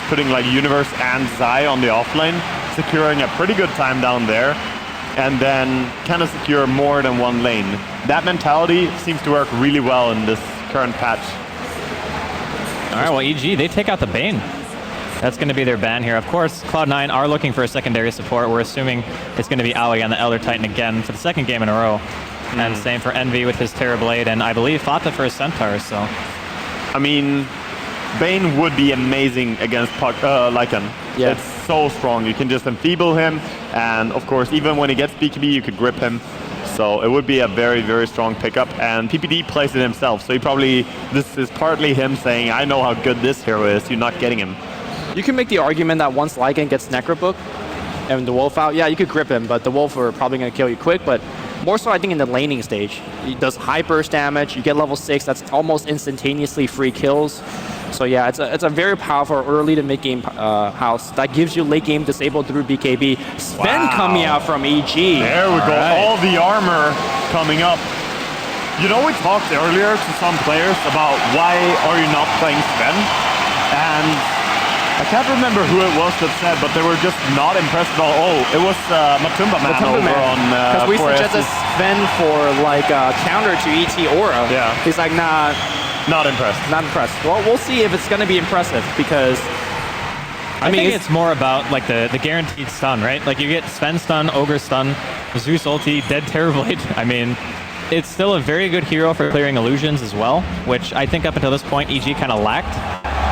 putting like Universe and Zai on the offlane, securing a pretty good time down there, and then kind of secure more than one lane. That mentality seems to work really well in this current patch. All right, well, EG, they take out the Bane. That's going to be their ban here. Of course, Cloud9 are looking for a secondary support. We're assuming it's going to be Ali on the Elder Titan again for the second game in a row. And same for Envy with his Terrorblade, and I believe Fata for his Centaur, so... I mean, Bane would be amazing against Lycan. Yeah. It's so strong. You can just enfeeble him, and of course, even when he gets BKB, you could grip him. So it would be a very, very strong pickup, and PPD plays it himself, so he probably... This is partly him saying, I know how good this hero is, you're not getting him. You can make the argument that once Lycan gets Necrobook and the Wolf out, yeah, you could grip him, but the Wolf are probably going to kill you quick, but more so I think in the laning stage. He does high burst damage, you get level 6, that's almost instantaneously free kills. So yeah, it's a very powerful early to mid game house that gives you late game disabled through BKB. Sven coming out from EG. There we go, all the armor coming up. You know, we talked earlier to some players about why are you not playing Sven? And I can't remember who it was that said, but they were just not impressed at all. Oh, it was Matumba Man over on because we suggested Sven for like counter to ET Aura. Yeah. He's like, nah. Not impressed. Not impressed. Well, we'll see if it's going to be impressive because... I mean, it's more about like the guaranteed stun, right? Like you get Sven stun, Ogre stun, Zeus ulti, Dead Terrorblade. I mean, it's still a very good hero for clearing illusions as well, which I think up until this point EG kind of lacked.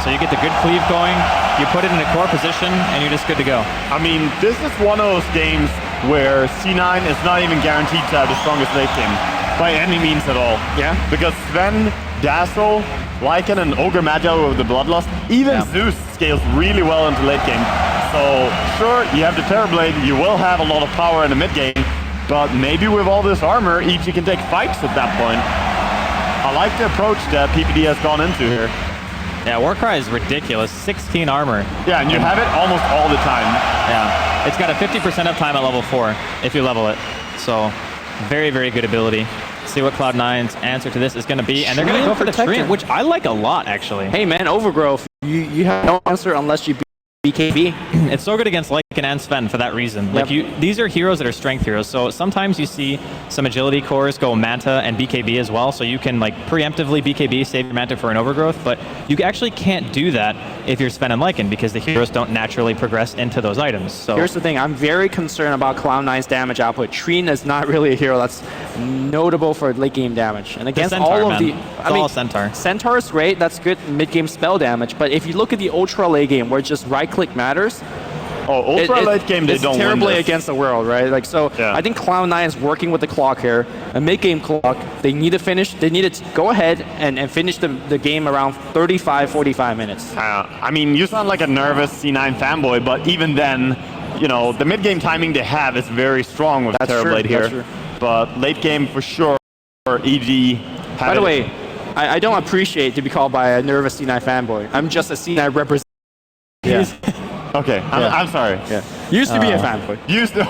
So you get the good cleave going, you put it in a core position, and you're just good to go. I mean, this is one of those games where C9 is not even guaranteed to have the strongest late game, by any means at all. Yeah. Because Sven, Dazzle, Lycan, and Ogre Magi with the Bloodlust, even Zeus scales really well into late game. So, sure, you have the Terrorblade, you will have a lot of power in the mid game, but maybe with all this armor, EG can take fights at that point. I like the approach that PPD has gone into here. Yeah, Warcry is ridiculous. 16 armor. Yeah, and you have it almost all the time. Yeah, it's got a 50% uptime at level 4 if you level it. So, very, very good ability. See what Cloud9's answer to this is going to be, and they're going to go for the Treant, which I like a lot, actually. Hey, man, Overgrowth, you have no answer unless you BKB. It's so good against Lycan and Sven for that reason. Like these are heroes that are strength heroes, so sometimes you see some agility cores go Manta and BKB as well, so you can like preemptively BKB, save your Manta for an Overgrowth, but you actually can't do that if you're Sven and Lycan because the heroes don't naturally progress into those items. So here's the thing, I'm very concerned about Cloud9's damage output. Treant is not really a hero that's notable for late game damage. And against Centaur, all of the... all Centaur. Centaur is great, that's good mid game spell damage, but if you look at the ultra late game where just right click matters. Oh, ultra late game, they don't win terribly this. against the world, right? Like so, I think Cloud9 is working with the clock here. A mid-game clock. They need to finish. They need to go ahead and finish the game around 35, 45 minutes. I mean, you sound like a nervous C9 fanboy, but even then, you know, the mid-game timing they have is very strong with Terrorblade here. That's true. But late game for sure, EG. By the way, I don't appreciate to be called by a nervous C9 fanboy. I'm just a C9 representative. Yeah. Okay, I'm sorry. Yeah. Used to be a fanboy. Used to.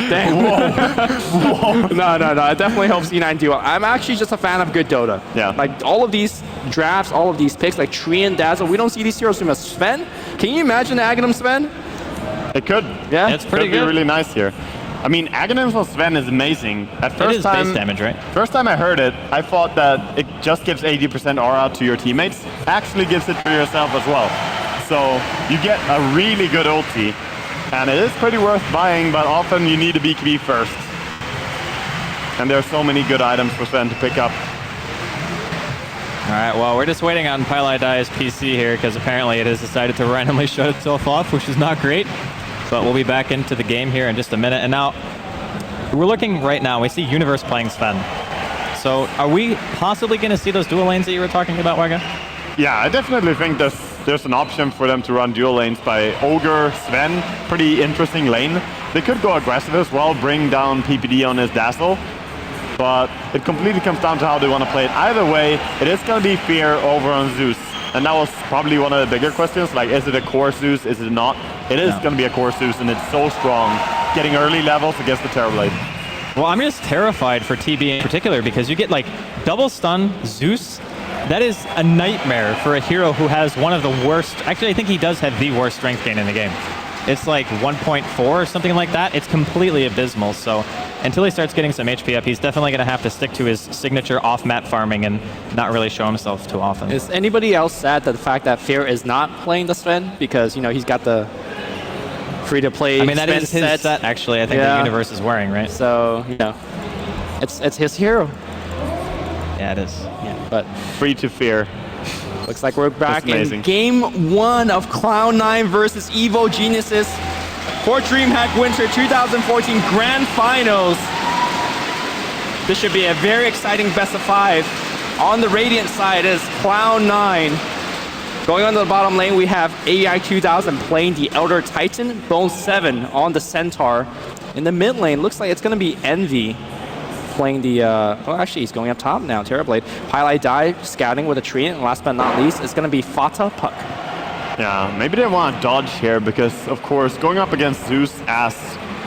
Dang. Whoa. No. It definitely helps C9 do well. I'm actually just a fan of good Dota. Yeah. Like all of these drafts, all of these picks, like Treant, Dazzle, we don't see these heroes too much. Sven? Can you imagine Aghanim Sven? It could. Yeah. It's pretty good. Be really nice here. I mean, Aghanim for Sven is amazing. At first it is base damage, right? First time I heard it, I thought that it just gives 80% aura to your teammates. Actually gives it to yourself as well. So you get a really good ulti, and it is pretty worth buying, but often you need a BKB first. And there are so many good items for Sven to pick up. All right, well, we're just waiting on Pylai PC here because apparently it has decided to randomly shut itself off, which is not great. But we'll be back into the game here in just a minute. And now, we're looking right now, we see Universe playing Sven. So are we possibly going to see those dual lanes that you were talking about, Wega? Yeah, I definitely think there's an option for them to run dual lanes by Ogre, Sven, pretty interesting lane. They could go aggressive as well, bring down PPD on his Dazzle, but it completely comes down to how they want to play it. Either way, it is going to be Fear over on Zeus. And that was probably one of the bigger questions, like is it a core Zeus, is it not? It is going to be a core Zeus, and it's so strong, getting early levels against the Terrorblade. Well, I'm just terrified for TB in particular because you get like double stun, Zeus, That is a nightmare for a hero who has one of the worst. Actually, I think he does have the worst strength gain in the game. It's like 1.4 or something like that. It's completely abysmal. So until he starts getting some HP up, he's definitely going to have to stick to his signature off-map farming and not really show himself too often. Is anybody else sad that the fact that Fear is not playing the Sven? Because, you know, he's got the free-to-play. I mean, that is his set, actually. I think the Universe is wearing, right? So, you know, it's his hero. Yeah, it is. Yeah, but Free to Fear. looks like we're back in game 1 of Cloud9 versus Evo Geniuses for DreamHack Winter 2014 Grand Finals. This should be a very exciting best of 5. On the Radiant side is Cloud9. Going on to the bottom lane, we have AI 2000 playing the Elder Titan, Bone 7 on the Centaur. In the mid lane, looks like it's going to be Envy playing the, well, actually, he's going up top now, Terrorblade. Highlight Die scouting with a tree, and last but not least, it's going to be Fata Puck. Yeah, maybe they want to dodge here because, of course, going up against Zeus as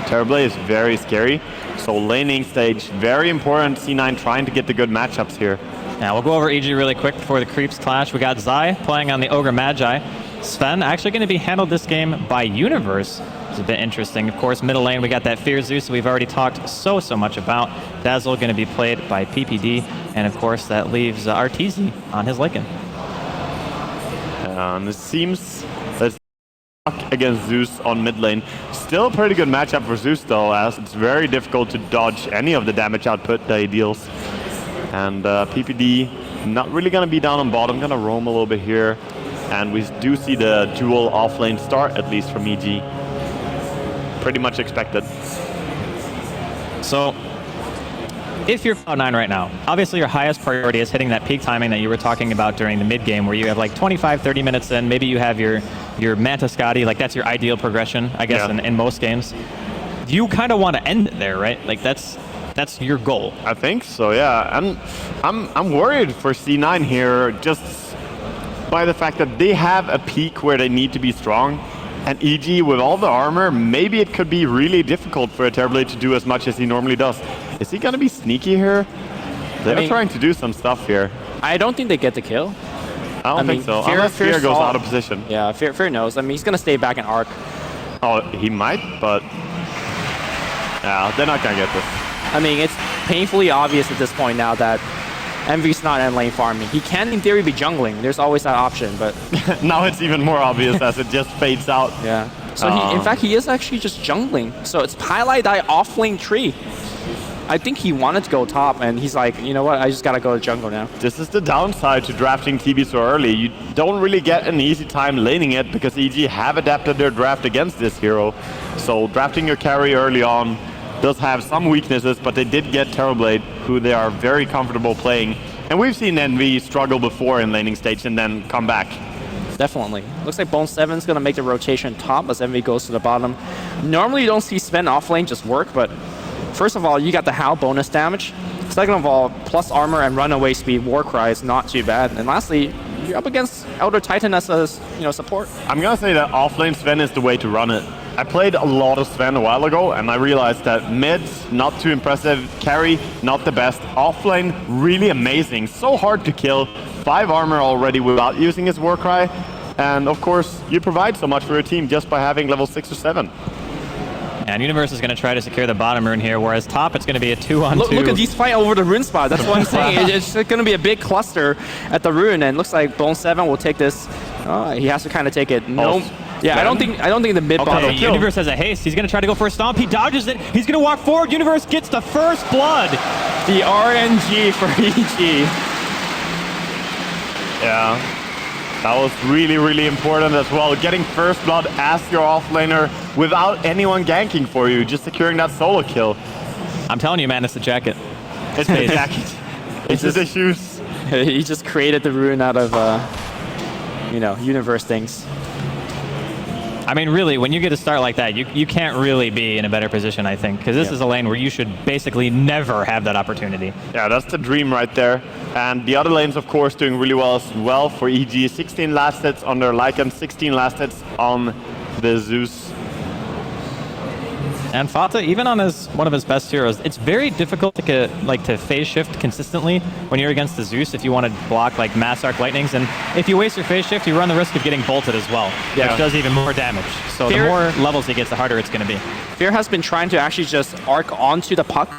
Terrorblade is very scary. So laning stage, very important. C9 trying to get the good matchups here. Now we'll go over EG really quick before the creeps clash. We got Zai playing on the Ogre Magi. Sven actually going to be handled this game by Universe. It's a bit interesting. Of course, middle lane, we got that Fear Zeus we've already talked so much about. Dazzle going to be played by PPD. And of course, that leaves Arteezy on his Lycan. And it seems that against Zeus on mid lane. Still a pretty good matchup for Zeus though, as it's very difficult to dodge any of the damage output that he deals. And PPD not really going to be down on bottom, going to roam a little bit here. And we do see the dual offlane start, at least from EG. Pretty much expected. So, if you're Cloud9 right now, obviously your highest priority is hitting that peak timing that you were talking about during the mid game, where you have like 25, 30 minutes in, maybe you have your Manta Scotty, like that's your ideal progression, I guess, in most games. You kind of want to end it there, right? Like that's your goal. I think so, yeah. And I'm worried for C9 here, just by the fact that they have a peak where they need to be strong. And EG, with all the armor, maybe it could be really difficult for a Terrorblade to do as much as he normally does. Is he going to be sneaky here? They're trying to do some stuff here. I don't think they get the kill. I don't think so, unless Fear goes out of position. Yeah, Fear knows. I mean, he's going to stay back in Arc. Oh, he might, but yeah, they're not going to get this. I mean, it's painfully obvious at this point now that Envy's not end lane farming. He can, in theory, be jungling. There's always that option, but now it's even more obvious as it just fades out. Yeah. So in fact, he is actually just jungling. So it's Highlight Die off lane tree. I think he wanted to go top, and he's like, you know what? I just gotta go to jungle now. This is the downside to drafting TB so early. You don't really get an easy time laning it because EG have adapted their draft against this hero. So drafting your carry early on does have some weaknesses, but they did get Terrorblade, who they are very comfortable playing. And we've seen Envy struggle before in laning stage and then come back. Definitely. Looks like Bone 7's going to make the rotation top as Envy goes to the bottom. Normally you don't see Sven off lane just work, but first of all, you got the Howl bonus damage. Second of all, plus armor and runaway speed, Warcry is not too bad. And lastly, you're up against Elder Titan as a support. I'm going to say that offlane Sven is the way to run it. I played a lot of Sven a while ago, and I realized that mid, not too impressive, carry, not the best, offlane, really amazing, so hard to kill, 5 armor already without using his Warcry, and of course, you provide so much for your team just by having level 6 or 7. And Universe is going to try to secure the bottom rune here, whereas top, it's going to be a 2-on-2. Look at these fight over the rune spot. That's what I'm saying. It's going to be a big cluster at the rune, and looks like Bone 7 will take this. He has to kind of take it. No. Yeah, I don't think the mid bottom. Universe has a haste. He's going to try to go for a stomp. He dodges it. He's going to walk forward. Universe gets the first blood. The RNG for EG. Yeah, that was really, really important as well. Getting first blood as your offlaner without anyone ganking for you, just securing that solo kill. I'm telling you, man, it's the jacket. It's the jacket. It's just the shoes. He just created the rune out of, Universe things. I mean, really, when you get a start like that, you can't really be in a better position, I think, because this is a lane where you should basically never have that opportunity. Yeah, that's the dream right there. And the other lanes, of course, doing really well as well for EG. 16 last hits on their Lycan, 16 last hits on the Zeus. And Fata, even on one of his best heroes, it's very difficult to phase shift consistently when you're against the Zeus if you want to block like mass arc lightnings. And if you waste your phase shift, you run the risk of getting bolted as well, which does even more damage. So the more levels he gets, the harder it's going to be. Fear has been trying to actually just arc onto the puck.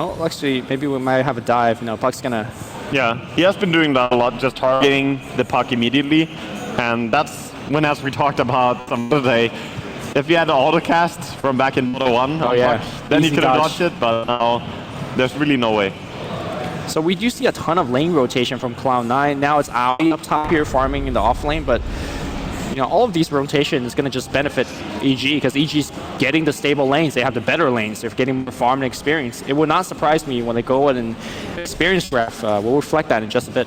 Oh, actually, maybe we might have a dive. No, puck's going to... Yeah, he has been doing that a lot, just targeting the puck immediately. And that's when, as we talked about some other day, if you had the autocast from back in Dota 1, then he could have dodged it, but now there's really no way. So we do see a ton of lane rotation from Cloud9. Now it's Ali up top here farming in the off lane, but all of these rotations is going to just benefit EG because EG's getting the stable lanes. They have the better lanes. They're getting more farm and experience. It would not surprise me when they go and experience ref. We'll reflect that in just a bit.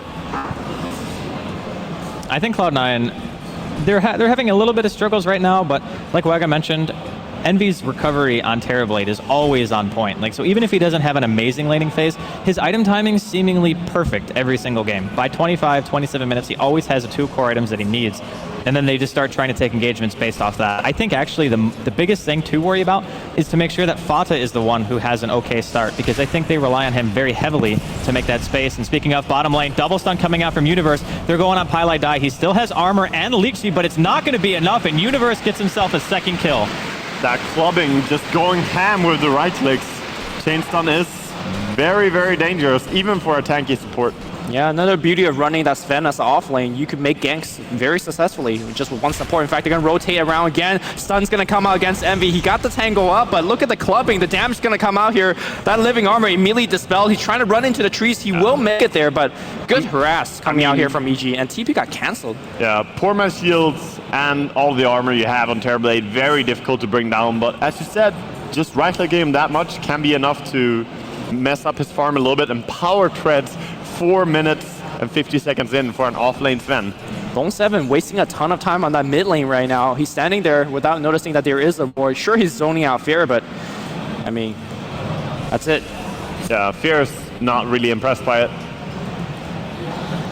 I think Cloud9, they're having a little bit of struggles right now, but like Waga mentioned, Envy's recovery on Terrorblade is always on point. So even if he doesn't have an amazing laning phase, his item timing is seemingly perfect every single game. By 25, 27 minutes, he always has the 2 core items that he needs. And then they just start trying to take engagements based off that. I think actually the biggest thing to worry about is to make sure that Fata is the one who has an okay start, because I think they rely on him very heavily to make that space. And speaking of bottom lane, double stun coming out from Universe. They're going on Pylai Die. He still has armor and leech speed, but it's not going to be enough, and Universe gets himself a second kill. That clubbing, just going ham with the right clicks. Chain stun is very, very dangerous, even for a tanky support. Yeah, another beauty of running that Sven as an off lane, you could make ganks very successfully just with one support. In fact, they're going to rotate around again. Stun's going to come out against Envy. He got the tango up, but look at the clubbing. The damage is going to come out here. That living armor immediately dispelled. He's trying to run into the trees. He will make it there, but good harass coming out here from EG, and TP got cancelled. Yeah, poor man's shields and all the armor you have on Terrorblade, very difficult to bring down, but as you said, just right-clicking him that much can be enough to mess up his farm a little bit, and power treads 4 minutes and 50 seconds in for an off-lane Sven. Bone7 wasting a ton of time on that mid lane right now. He's standing there without noticing that there is a ward. Sure, he's zoning out Fear, but I mean, that's it. Yeah, Fear's not really impressed by it.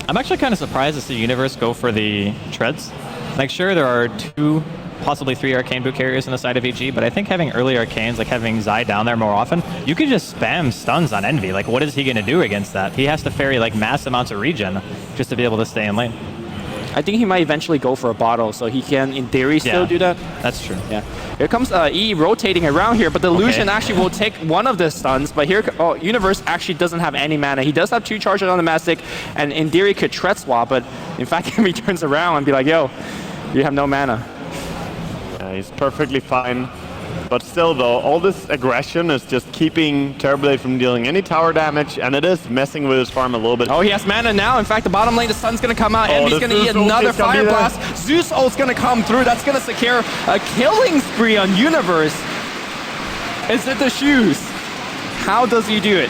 I'm actually kind of surprised to see Universe go for the treads. Like, sure, there are 2, possibly 3 arcane boot carriers on the side of EG, but I think having early arcanes, like having Zai down there more often, you could just spam stuns on Envy. Like, what is he going to do against that? He has to ferry like mass amounts of regen just to be able to stay in lane. I think he might eventually go for a bottle, so he can, in theory, still do that. That's true. Yeah. Here comes E rotating around here, but the Lucian actually will take one of the stuns, but here, Universe actually doesn't have any mana. He does have 2 charges on the Mastic, and in theory could tread swap, but in fact, he turns around and be like, yo, you have no mana. Yeah, he's perfectly fine. But still, though, all this aggression is just keeping Terrorblade from dealing any tower damage, and it is messing with his farm a little bit. Oh, he has mana now. In fact, the bottom lane, the sun's going to come out, and he's going to eat another Fire Blast. Zeus ult's going to come through. That's going to secure a killing spree on Universe. Is it the shoes? How does he do it?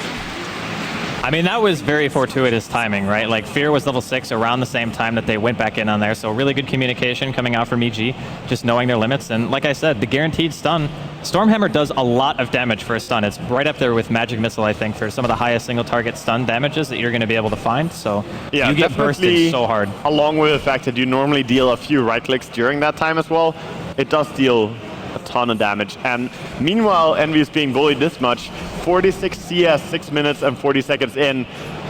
I mean, that was very fortuitous timing, right? Like, Fear was level 6 around the same time that they went back in on there, so really good communication coming out from EG, just knowing their limits. And like I said, the guaranteed stun, Stormhammer does a lot of damage for a stun. It's right up there with Magic Missile, I think, for some of the highest single target stun damages that you're going to be able to find. So yeah, you get bursted so hard. Along with the fact that you normally deal a few right clicks during that time as well, it does deal a ton of damage. And meanwhile, Envy is being bullied this much. 46 CS, 6 minutes and 40 seconds in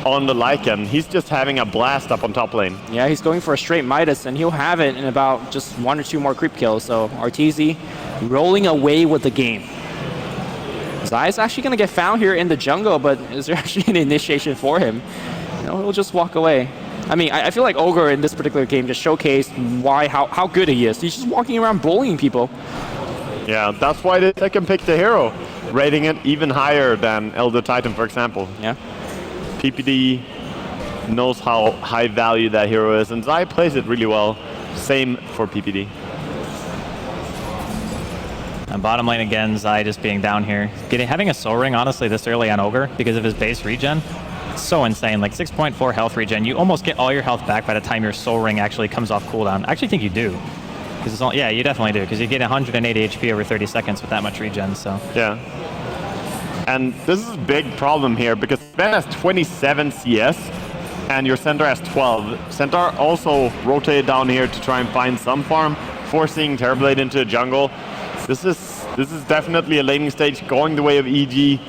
on the Lycan. He's just having a blast up on top lane. Yeah, he's going for a straight Midas, and he'll have it in about just 1 or 2 more creep kills. So Arteezy rolling away with the game. Zai's actually going to get found here in the jungle, but is there actually an initiation for him? No, he'll just walk away. I mean, I feel like Ogre in this particular game just showcased how good he is. He's just walking around bullying people. Yeah, that's why they can pick the hero, rating it even higher than Elder Titan, for example. Yeah. PPD knows how high value that hero is, and Zai plays it really well. Same for PPD. And bottom lane again, Zai just being down here. Having a soul ring, honestly, this early on Ogre because of his base regen. It's so insane, like 6.4 health regen. You almost get all your health back by the time your soul ring actually comes off cooldown. I actually think you do. It's all, yeah, you definitely do, because you get 180 HP over 30 seconds with that much regen, so. Yeah. And this is a big problem here, because Sven has 27 CS, and your center has 12. Centaur also rotated down here to try and find some farm, forcing Terrorblade into the jungle. This is This is definitely a laning stage going the way of EG.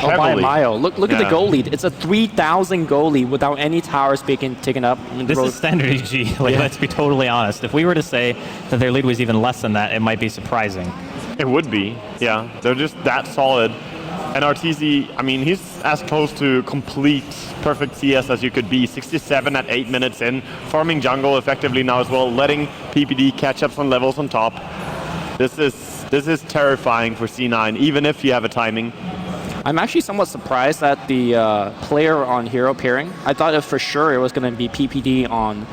Oh, by a Heavily. mile. Look at the goal lead. It's a 3,000 goal lead without any towers being taken up. This is standard EG. Like, let's be totally honest. If we were to say that their lead was even less than that, it might be surprising. It would be, yeah. They're just that solid. And RTZ, I mean, he's as close to complete perfect CS as you could be. 67 at 8 minutes in, farming jungle effectively now as well, letting PPD catch up some levels on top. This is terrifying for C9, even if you have a timing. I'm actually somewhat surprised at the player on hero pairing. I thought for sure it was going to be PPD on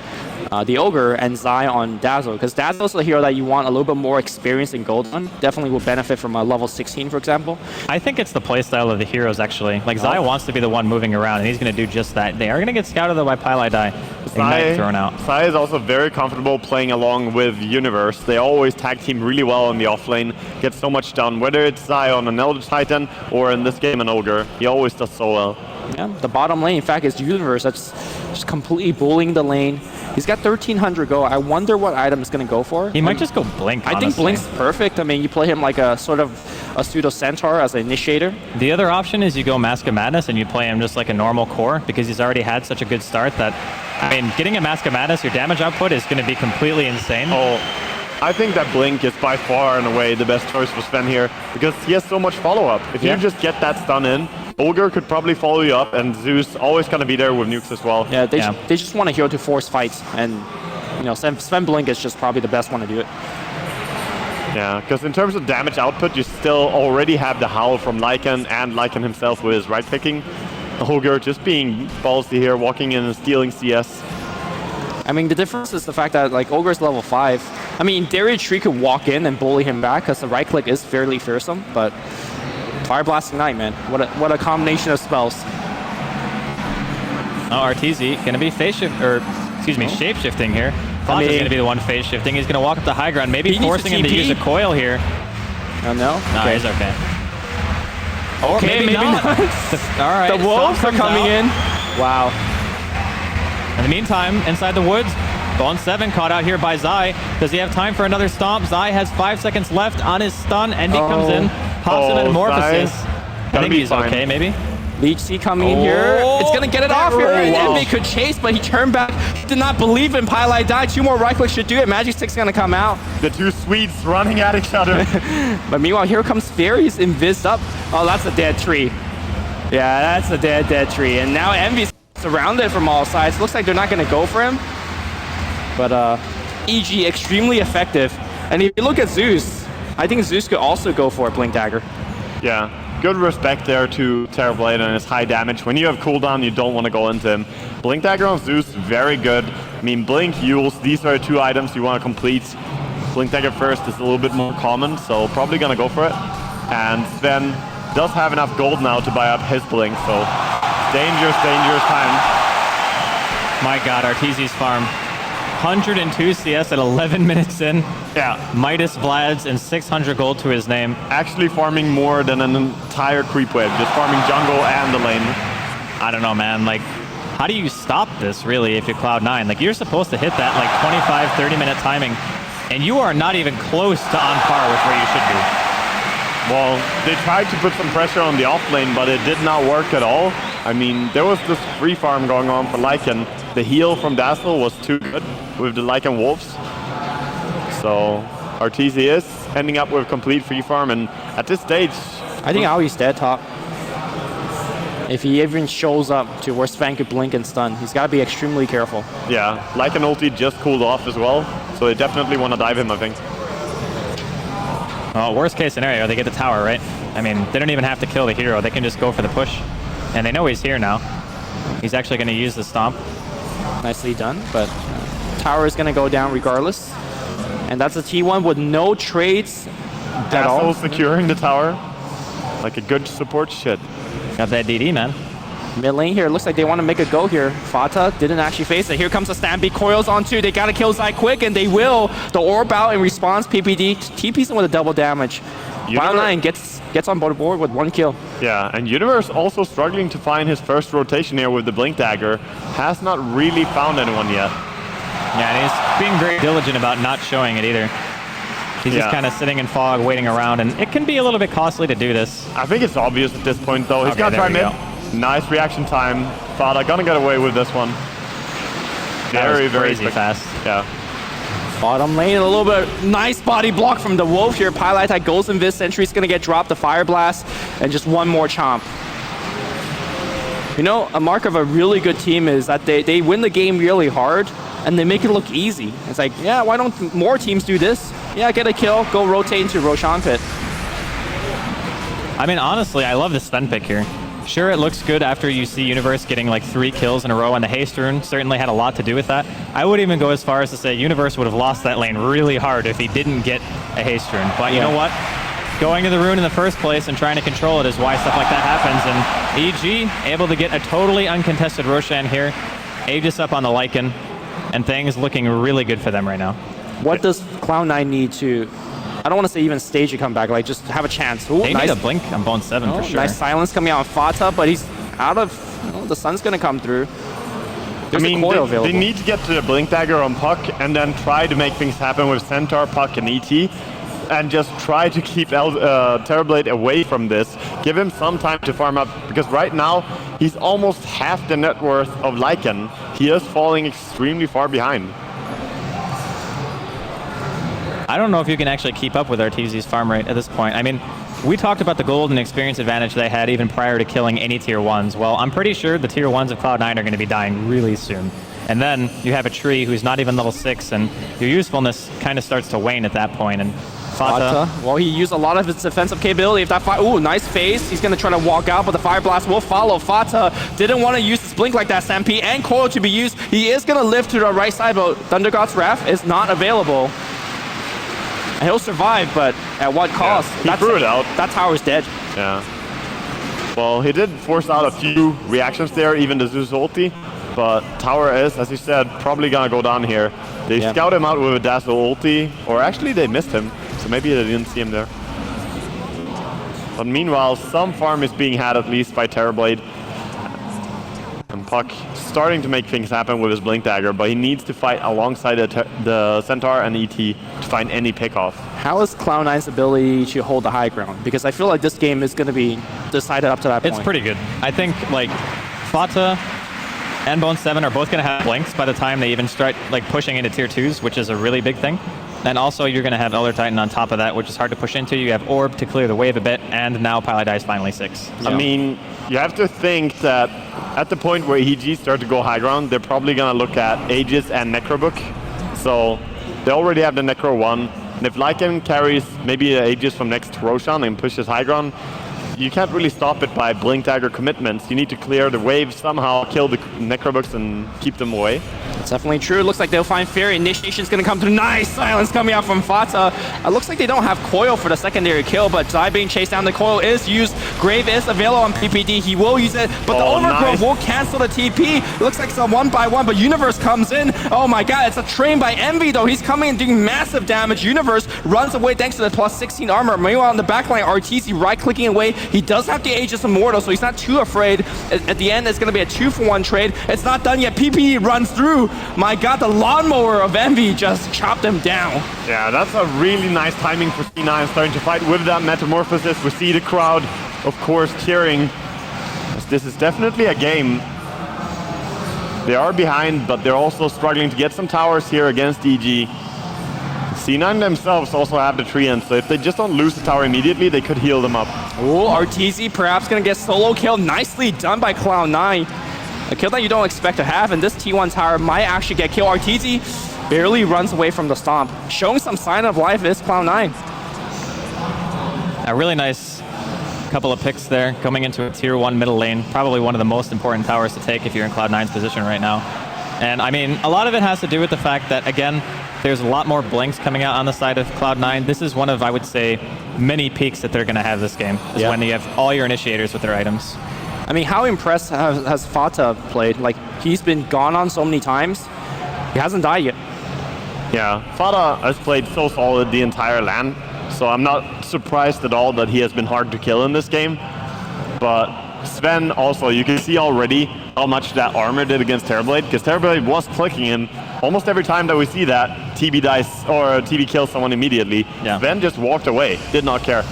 the Ogre and Zai on Dazzle, because Dazzle is a hero that you want a little bit more experience in gold on. Definitely will benefit from a level 16, for example. I think it's the playstyle of the heroes, actually. Like, Zai wants to be the one moving around, and he's going to do just that. They are going to get scouted, though, by Pylai. Ignite thrown out. Zai is also very comfortable playing along with Universe. They always tag team really well on the offlane, get so much done, whether it's Zai on an Elder Titan or in this game an Ogre. He always does so well. Yeah, the bottom lane, in fact, is Universe that's just completely bullying the lane. He's got 1,300 go. I wonder what item he's going to go for. He might just go Blink, I think Blink's perfect. I mean, you play him like a sort of a pseudo Centaur as an initiator. The other option is you go Mask of Madness and you play him just like a normal core, because he's already had such a good start that, I mean, getting a Mask of Madness, your damage output is going to be completely insane. Oh, I think that Blink is by far and away the best choice for Sven here, because he has so much follow-up. If you just get that stun in, Ogre could probably follow you up, and Zeus always going to be there with nukes as well. Yeah, they just want a hero to force fights, and you know, Sven Blink is just probably the best one to do it. Yeah, because in terms of damage output, you still already have the Howl from Lycan, and Lycan himself with his right-picking. Ogre just being ballsy here, walking in and stealing CS. I mean, the difference is the fact that, like, Ogre's level 5. I mean, Darius Tree could walk in and bully him back, because the right-click is fairly fearsome, but Fire Blasting Knight, man. What a combination of spells. Oh, RTZ going to be shape-shifting here. Fonta's going to be the one phase shifting. He's going to walk up the high ground, maybe forcing him to use a coil here. Oh, no? No, he's okay. Or maybe not. All right. The wolves are coming in. Wow. In the meantime, inside the woods, Bone 7 caught out here by Zai. Does he have time for another stomp? Zai has 5 seconds left on his stun. Envy comes in, pops in Metamorphosis. I think he's okay, maybe. Leech Sea coming in here. It's going to get it off here. And Envy could chase, but he turned back. Did not believe in Pylai die. 2 more right clicks should do it. Magic Stick's going to come out. The two Swedes running at each other. But meanwhile, here comes Fairies invis up. Oh, that's a dead tree. Yeah, that's a dead tree. And now Envy's surrounded from all sides. Looks like they're not going to go for him. But EG extremely effective. And if you look at Zeus, I think Zeus could also go for a Blink Dagger. Yeah, good respect there to Terrorblade and his high damage. When you have cooldown, you don't want to go into him. Blink Dagger on Zeus, very good. I mean, Blink, Yules, these are 2 items you want to complete. Blink Dagger first is a little bit more common, so probably going to go for it. And Sven does have enough gold now to buy up his Blink, so dangerous time. My God, Arteezy's farm. 102 CS at 11 minutes in. Yeah. Midas Vlads and 600 gold to his name. Actually farming more than an entire creep wave, just farming jungle and the lane. I don't know, man. Like, how do you stop this, really, if you're Cloud9? Like, you're supposed to hit that, like, 25, 30-minute timing, and you are not even close to on par with where you should be. Well, they tried to put some pressure on the offlane, but it did not work at all. I mean, there was this free farm going on for Lycan. The heal from Dazzle was too good with the Lycan Wolves. So RTZ is ending up with complete free farm, and at this stage... I think Aoi's dead top. If he even shows up to where Sven could blink and stun, he's got to be extremely careful. Yeah, Lycan ulti just cooled off as well, so they definitely want to dive him, I think. Well, worst case scenario, they get the tower, right? I mean, they don't even have to kill the hero. They can just go for the push. And they know he's here now. He's actually going to use the stomp. Nicely done, but tower is going to go down regardless. And that's a T1 with no trades at all. Securing the tower. Like a good support shit. Got that DD, man. Mid lane here, looks like they want to make a go here. Fata didn't actually face it. Here comes the Stampede, coils on 2. They got to kill Zai quick, and they will. The orb out in response, PPD TP's with a double damage. Cloud9 gets on board with 1 kill. Yeah, and Universe also struggling to find his first rotation here with the Blink Dagger. Has not really found anyone yet. Yeah, and he's being very diligent about not showing it either. He's just kind of sitting in fog, waiting around, and it can be a little bit costly to do this. I think it's obvious at this point, though. He's Okay, gonna try there we mid. Nice reaction time. Fada gonna get away with this one. Very, very crazy quick. fast. Yeah. Bottom lane, a little bit nice body block from the Wolf here. Pylitai goes in this Sentry's gonna get dropped, the Fire Blast, and just one more chomp. You know, a mark of a really good team is that they win the game really hard, and they make it look easy. It's like, yeah, why don't more teams do this? Yeah, get a kill, go rotate into Roshan pit. I mean, honestly, I love the Sven pick here. Sure, it looks good after you see Universe getting like 3 kills in a row, and the haste rune certainly had a lot to do with that. I would even go as far as to say Universe would have lost that lane really hard if he didn't get a haste rune. But you know what? Going to the rune in the first place and trying to control it is why stuff like that happens. And EG able to get a totally uncontested Roshan here. Aegis up on the Lycan, and things looking really good for them right now. What does Cloud9 need to, I don't want to say even stage a comeback, like just have a chance? Ooh, They nice. need a blink on Bone 7 for sure. Nice silence coming out on Fata, but he's out of, the sun's going to come through. There's a coil available. They need to get to the Blink Dagger on Puck and then try to make things happen with Centaur, Puck, and ET. And just try to keep Terrorblade away from this. Give him some time to farm up, because right now he's almost half the net worth of Lycan. He is falling extremely far behind. I don't know if you can actually keep up with Arteezy's farm rate at this point. I mean, we talked about the gold and experience advantage they had even prior to killing any tier 1s. Well, I'm pretty sure the tier 1s of Cloud9 are going to be dying really soon. And then you have a tree who's not even level 6, and your usefulness kind of starts to wane at that point. And Fata, well, he used a lot of his defensive capability. If that fire, ooh, nice phase. He's gonna try to walk out, but the Fire Blast will follow. Fata didn't want to use his blink like that, Stampede and coil to be used. He is gonna live to the right side, but Thunder God's Wrath is not available. And he'll survive, but at what cost? Yeah, he threw it out. That tower's dead. Yeah. Well, he did force out a few reactions there, even the Zeus ulti. But tower is, as you said, probably gonna go down here. They scout him out with a Dazzle ulti, or actually they missed him, so maybe they didn't see him there. But meanwhile, some farm is being had at least by Terrorblade. And Puck starting to make things happen with his Blink Dagger, but he needs to fight alongside the Centaur and ET to find any pickoff. How is Cloud9's ability to hold the high ground? Because I feel like this game is going to be decided up to that point. it's pretty good. I think like Fata and Bone 7 are both going to have blinks by the time they even start like pushing into tier 2s, which is a really big thing. And also you're going to have Elder Titan on top of that, which is hard to push into. You have Orb to clear the wave a bit, and now Pylitai is finally 6. So. I mean, you have to think that at the point where EG start to go high ground, they're probably going to look at Aegis and Necrobook. So they already have the Necro 1. And if Lycan carries maybe the Aegis from next to Roshan and pushes high ground, you can't really stop it by Blink Dagger commitments. You need to clear the wave somehow, kill the Necrobooks and keep them away. It's definitely true. It looks like they'll find Fairy. Initiation's going to come through. Nice silence coming out from Fata. It looks like they don't have coil for the secondary kill, but Zai being chased down. The coil is used. Grave is available on PPD. He will use it, but the Overgrowth will cancel the TP. It looks like it's a 1-by-1, but Universe comes in. Oh my god, it's a train by Envy though. He's coming and doing massive damage. Universe runs away thanks to the plus 16 armor. Meanwhile, on the backline, Arteezy right-clicking away. He does have the Aegis Immortal, so he's not too afraid. At the end, it's going to be a 2-for-1 trade. It's not done yet. PPD runs through. My god, the lawnmower of Envy just chopped him down. Yeah, that's a really nice timing for C9 starting to fight with that Metamorphosis. We see the crowd, of course, cheering. This is definitely a game. They are behind, but they're also struggling to get some towers here against EG. C9 themselves also have the treant, so if they just don't lose the tower immediately, they could heal them up. Oh, Arteezy perhaps going to get solo kill. Nicely done by Cloud9. A kill that you don't expect to have, and this T1 tower might actually get killed. Arteezy barely runs away from the stomp. Showing some sign of life is Cloud9. A really nice couple of picks there, coming into a tier 1 middle lane. Probably one of the most important towers to take if you're in Cloud9's position right now. And I mean, a lot of it has to do with the fact that, again, there's a lot more blinks coming out on the side of Cloud9. This is one of, I would say, many peaks that they're going to have this game, is when you have all your initiators with their items. I mean, how impressed has Fata played? Like, he's been gone on so many times. He hasn't died yet. Yeah, Fata has played so solid the entire LAN, so I'm not surprised at all that he has been hard to kill in this game. But Sven also, you can see already how much that armor did against Terrorblade, because Terrorblade was clicking him almost every time that we see that, TB dies or TB kills someone immediately. Yeah. Sven just walked away, did not care.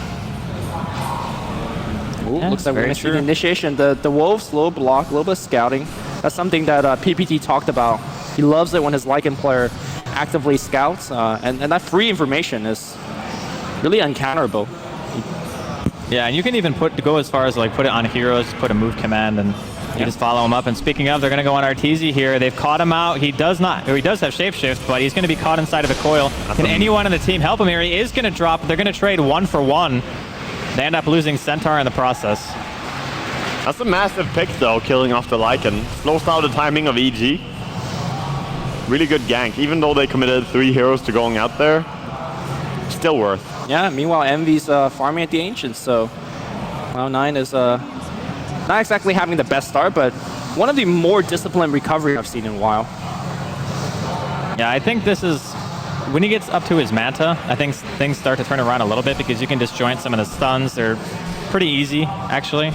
Ooh, Yeah, looks like we're very going to see the true. initiation. The Wolf slow block, a little bit of scouting. That's something that PPT talked about. He loves it when his Lycan player actively scouts, and that free information is really uncounterable. Yeah, and you can even go as far as like put it on heroes, put a move command, and you just follow him up. And speaking of, they're going to go on Arteezy here. They've caught him out. He does not, or he does have shapeshift, but he's going to be caught inside of a coil. Can anyone on the team help him here? He is going to drop. They're going to trade 1 for 1. They end up losing Centaur in the process. That's a massive pick though, killing off the Lycan. Slows down the timing of EG. Really good gank, even though they committed 3 heroes to going out there. Still worth. Yeah, meanwhile, Envy's farming at the Ancients, so Cloud9 is not exactly having the best start, but one of the more disciplined recovery I've seen in a while. Yeah, I think this is, when he gets up to his Manta, I think things start to turn around a little bit because you can disjoint some of the stuns. They're pretty easy, actually.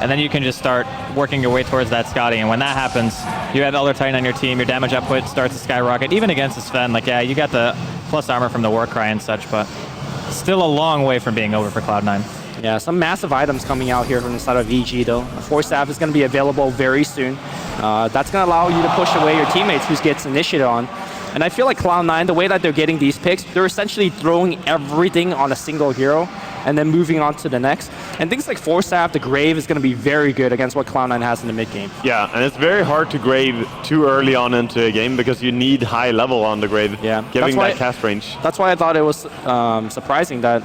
And then you can just start working your way towards that Scotty. And when that happens, you have Elder Titan on your team, your damage output starts to skyrocket. Even against the Sven, like, yeah, you got the plus armor from the Warcry and such, but still a long way from being over for Cloud9. Yeah, some massive items coming out here from the side of EG, though. A Force Staff is going to be available very soon. That's going to allow you to push away your teammates who gets initiated on. And I feel like Cloud9, the way that they're getting these picks, they're essentially throwing everything on a single hero and then moving on to the next. And things like Force Staff, the Grave is going to be very good against what Cloud9 has in the mid game. Yeah, and it's very hard to Grave too early on into a game because you need high level on the Grave, Yeah, giving that's that cast range. That's why I thought it was surprising that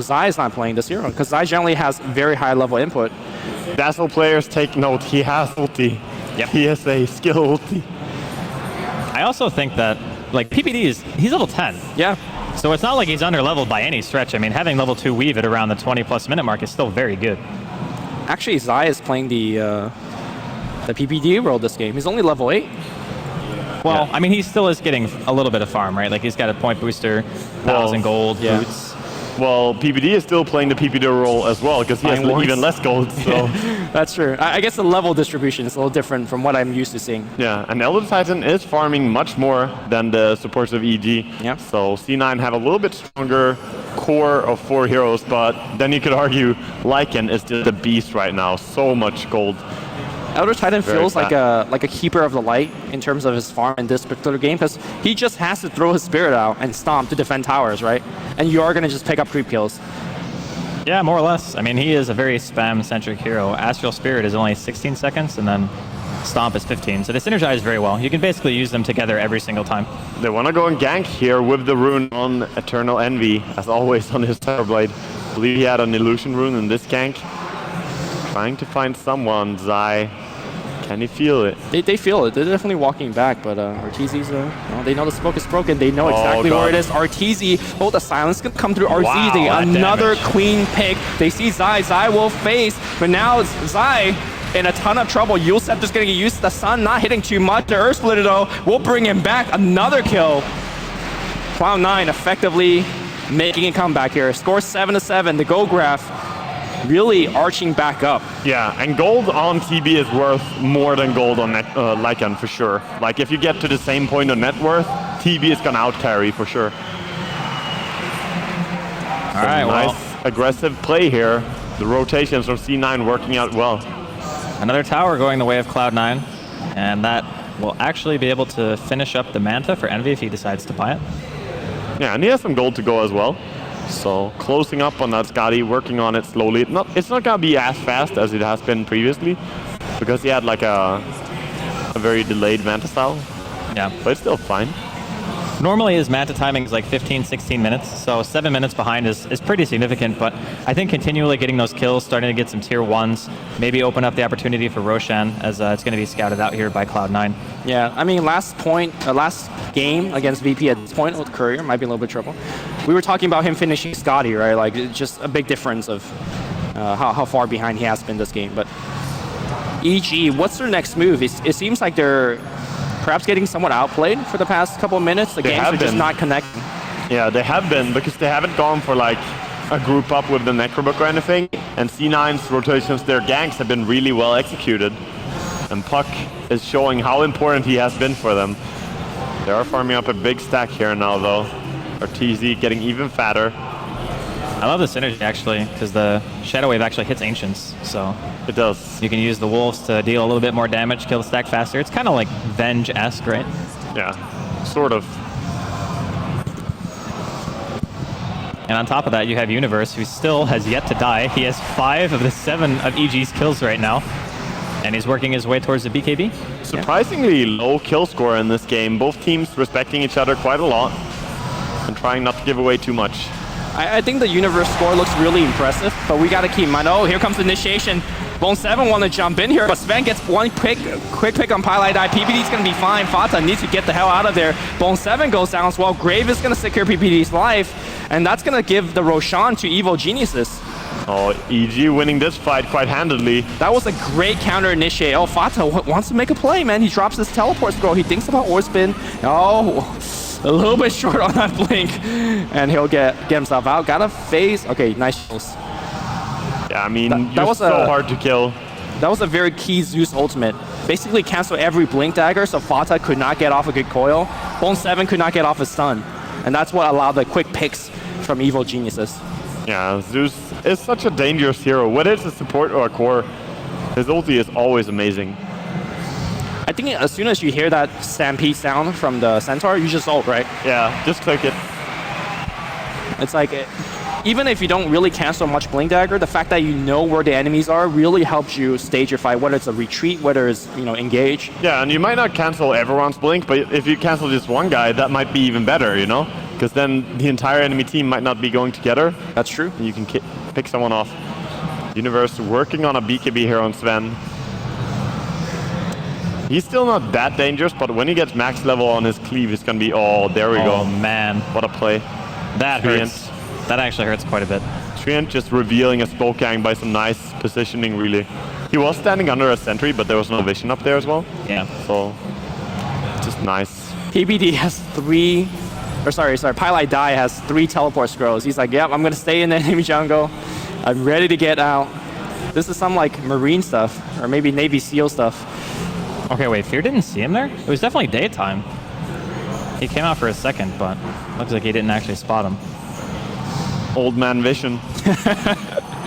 Zai is not playing this hero, because Zai generally has very high level input. Dazzle players take note, he has ulti. Yep. He has a skill ulti. I also think that, like, PPD he's level 10. Yeah. So it's not like he's under-leveled by any stretch. I mean, having level 2 weave at around the 20-plus minute mark is still very good. Actually, Zai is playing the PPD role this game. He's only level 8. Well, Yeah. I mean, he still is getting a little bit of farm, right? Like, he's got a point booster, 1,000 gold, yeah. boots. Well, PPD is still playing the PPD role as well because he has Fine wards. even less gold. So That's true. I guess the level distribution is a little different from what I'm used to seeing. yeah, and Elder Titan is farming much more than the supports of EG. Yeah. So C9 have a little bit stronger core of 4 heroes, but then you could argue Lycan is just a beast right now. So much gold. Elder Titan Very feels fat. like a keeper of the light in terms of his farm in this particular game, because he just has to throw his spirit out and stomp to defend towers, right? And you are going to just pick up creep kills. Yeah, more or less. I mean, he is a very spam-centric hero. Astral Spirit is only 16 seconds, and then Stomp is 15. So they synergize very well. You can basically use them together every single time. They want to go and gank here with the rune on Eternal Envy, as always on his Terrorblade. I believe he had an illusion rune in this gank. Trying to find someone, Zai. Can you feel it? They feel it. They're definitely walking back, but Arteezy's, they know the smoke is broken. They know exactly God. where it is. Arteezy, the silence can come through Arteezy. Wow, that Another damage. clean pick. They see Zai. Zai will face, but now it's Zai in a ton of trouble. Yulsep just going to get used to the sun, not hitting too much. The Earth Splitter, though, will bring him back. Another kill. Cloud9 effectively making a comeback here. Score 7-7. The goal graph really arching back up. Yeah, and gold on TB is worth more than gold on Lycan for sure. Like if you get to the same point of net worth, TB is gonna out carry for sure. All right, Nice aggressive play here. The rotations from C9 working out well. another tower going the way of Cloud9, and that will actually be able to finish up the Manta for Envy if he decides to buy it. Yeah, and he has some gold to go as well. So closing up on that Scotty, working on it slowly. It's not gonna be as fast as it has been previously, because he had like a very delayed Manta style, Yeah. but it's still fine. Normally his Manta timing is like 15, 16 minutes, so 7 minutes behind is pretty significant, but I think continually getting those kills, starting to get some tier 1s, maybe open up the opportunity for Roshan, as it's going to be scouted out here by Cloud9. Yeah, I mean, last game against VP at this point with Courier might be a little bit trouble. We were talking about him finishing Scotty, right? Like, it's just a big difference of how far behind he has been this game. But EG, what's their next move? It seems like they're perhaps getting somewhat outplayed for the past couple of minutes. The games are just not connecting. Yeah, they have been, because they haven't gone for like a group up with the Necrobook or anything. And C9's rotations, their ganks have been really well executed. And Puck is showing how important he has been for them. They are farming up a big stack here now, though. RTZ getting even fatter. I love the synergy, actually, because the Shadow Wave actually hits Ancients, so... It does. You can use the Wolves to deal a little bit more damage, kill the stack faster. It's kind of like Venge-esque, right? Yeah, sort of. And on top of that, you have Universe, who still has yet to die. He has 5 of the 7 of EG's kills right now. And he's working his way towards the BKB. Surprisingly low kill score in this game. Both teams respecting each other quite a lot and trying not to give away too much. I think the Universe score looks really impressive, but we got to keep in mind, oh, here comes the initiation. Bone 7 want to jump in here, but Sven gets one quick pick on Pilot Eye. PPD's going to be fine. Fata needs to get the hell out of there. Bone 7 goes down as well. Grave is going to secure PPD's life, and that's going to give the Roshan to Evil Geniuses. Oh, EG winning this fight quite handedly. That was a great counter initiate. Oh, Fata wants to make a play, man. He drops his teleport scroll. He thinks about Ore Spin. Oh, a little bit short on that blink, and he'll get himself out. Got to phase. Okay, nice kills. Yeah, I mean, that was so hard to kill. That was a very key Zeus ultimate. Basically cancel every blink dagger, so Fata could not get off a good coil. Bone 7 could not get off a stun. And that's what allowed the quick picks from Evil Geniuses. Yeah, Zeus is such a dangerous hero. Whether it's a support or a core, his ulti is always amazing. I think as soon as you hear that stampede sound from the Centaur, you just ult, right? Yeah, just click it. It's like, even if you don't really cancel much blink dagger, the fact that you know where the enemies are really helps you stage your fight, whether it's a retreat, whether it's, you know, engage. Yeah, and you might not cancel everyone's blink, but if you cancel just one guy, that might be even better, you know? Because then the entire enemy team might not be going together. That's true. And you can pick someone off. Universe working on a BKB here on Sven. He's still not that dangerous, but when he gets max level on his cleave, it's going to be, oh, there we go. Oh, man. What a play. That hurts. That actually hurts quite a bit. Treant just revealing a spoke gang by some nice positioning, really. He was standing under a sentry, but there was no vision up there as well. Yeah. So, just nice. PBD has 3, or sorry, Pilot Die has 3 teleport scrolls. He's like, yep, I'm going to stay in the enemy jungle. I'm ready to get out. This is some like Marine stuff, or maybe Navy SEAL stuff. Okay, wait, Fear didn't see him there? It was definitely daytime. He came out for a second, but looks like he didn't actually spot him. Old man vision.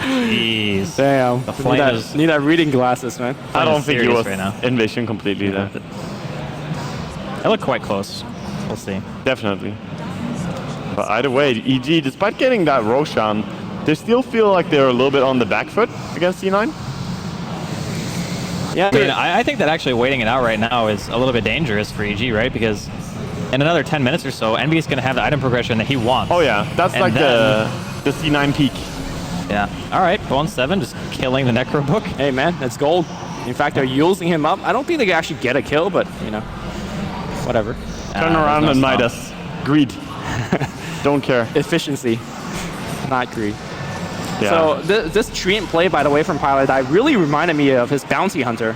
Jeez. Damn. The flame is... Need that reading glasses, man. I don't think he was right in vision completely there. They look quite close. We'll see. Definitely. But either way, EG, despite getting that Roshan, they still feel like they're a little bit on the back foot against C9. Yeah, I mean, I think that actually waiting it out right now is a little bit dangerous for EG, right? Because in another 10 minutes or so, Envy is going to have the item progression that he wants. Oh yeah, that's And like then, the C9 peak. Yeah. All right, Bone 7 just killing the Necro Book. Hey man, that's gold. In fact, they're using him up. I don't think they can actually get a kill, but you know, whatever. Turn around and Midas. Greed. Don't care. Efficiency, not greed. Yeah. So this Treant play, by the way, from Pilot Eye really reminded me of his Bounty Hunter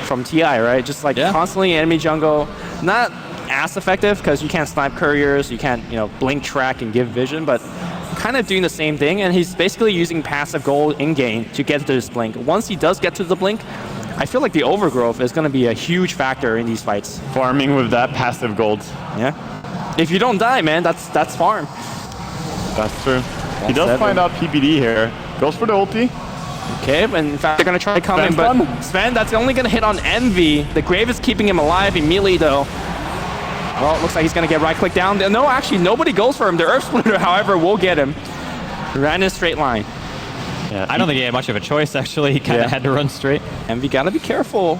from TI, right? Just like constantly enemy jungle. Not as effective because you can't snipe couriers, you can't, you know, blink track and give vision, but kind of doing the same thing. And he's basically using passive gold in game to get to this blink. Once he does get to the blink, I feel like the overgrowth is going to be a huge factor in these fights. Farming with that passive gold. Yeah. If you don't die, man, that's farm. That's true. He does find out PPD here. Goes for the ulti. Okay, but in fact, they're going to try to come in, but Sven, that's only going to hit on Envy. The Grave is keeping him alive immediately, though. Well, it looks like he's going to get right-click down. No, actually, nobody goes for him. The Earth Splitter, however, will get him. Ran in a straight line. Yeah, I don't think he had much of a choice, actually. He kind of had to run straight. Envy got to be careful.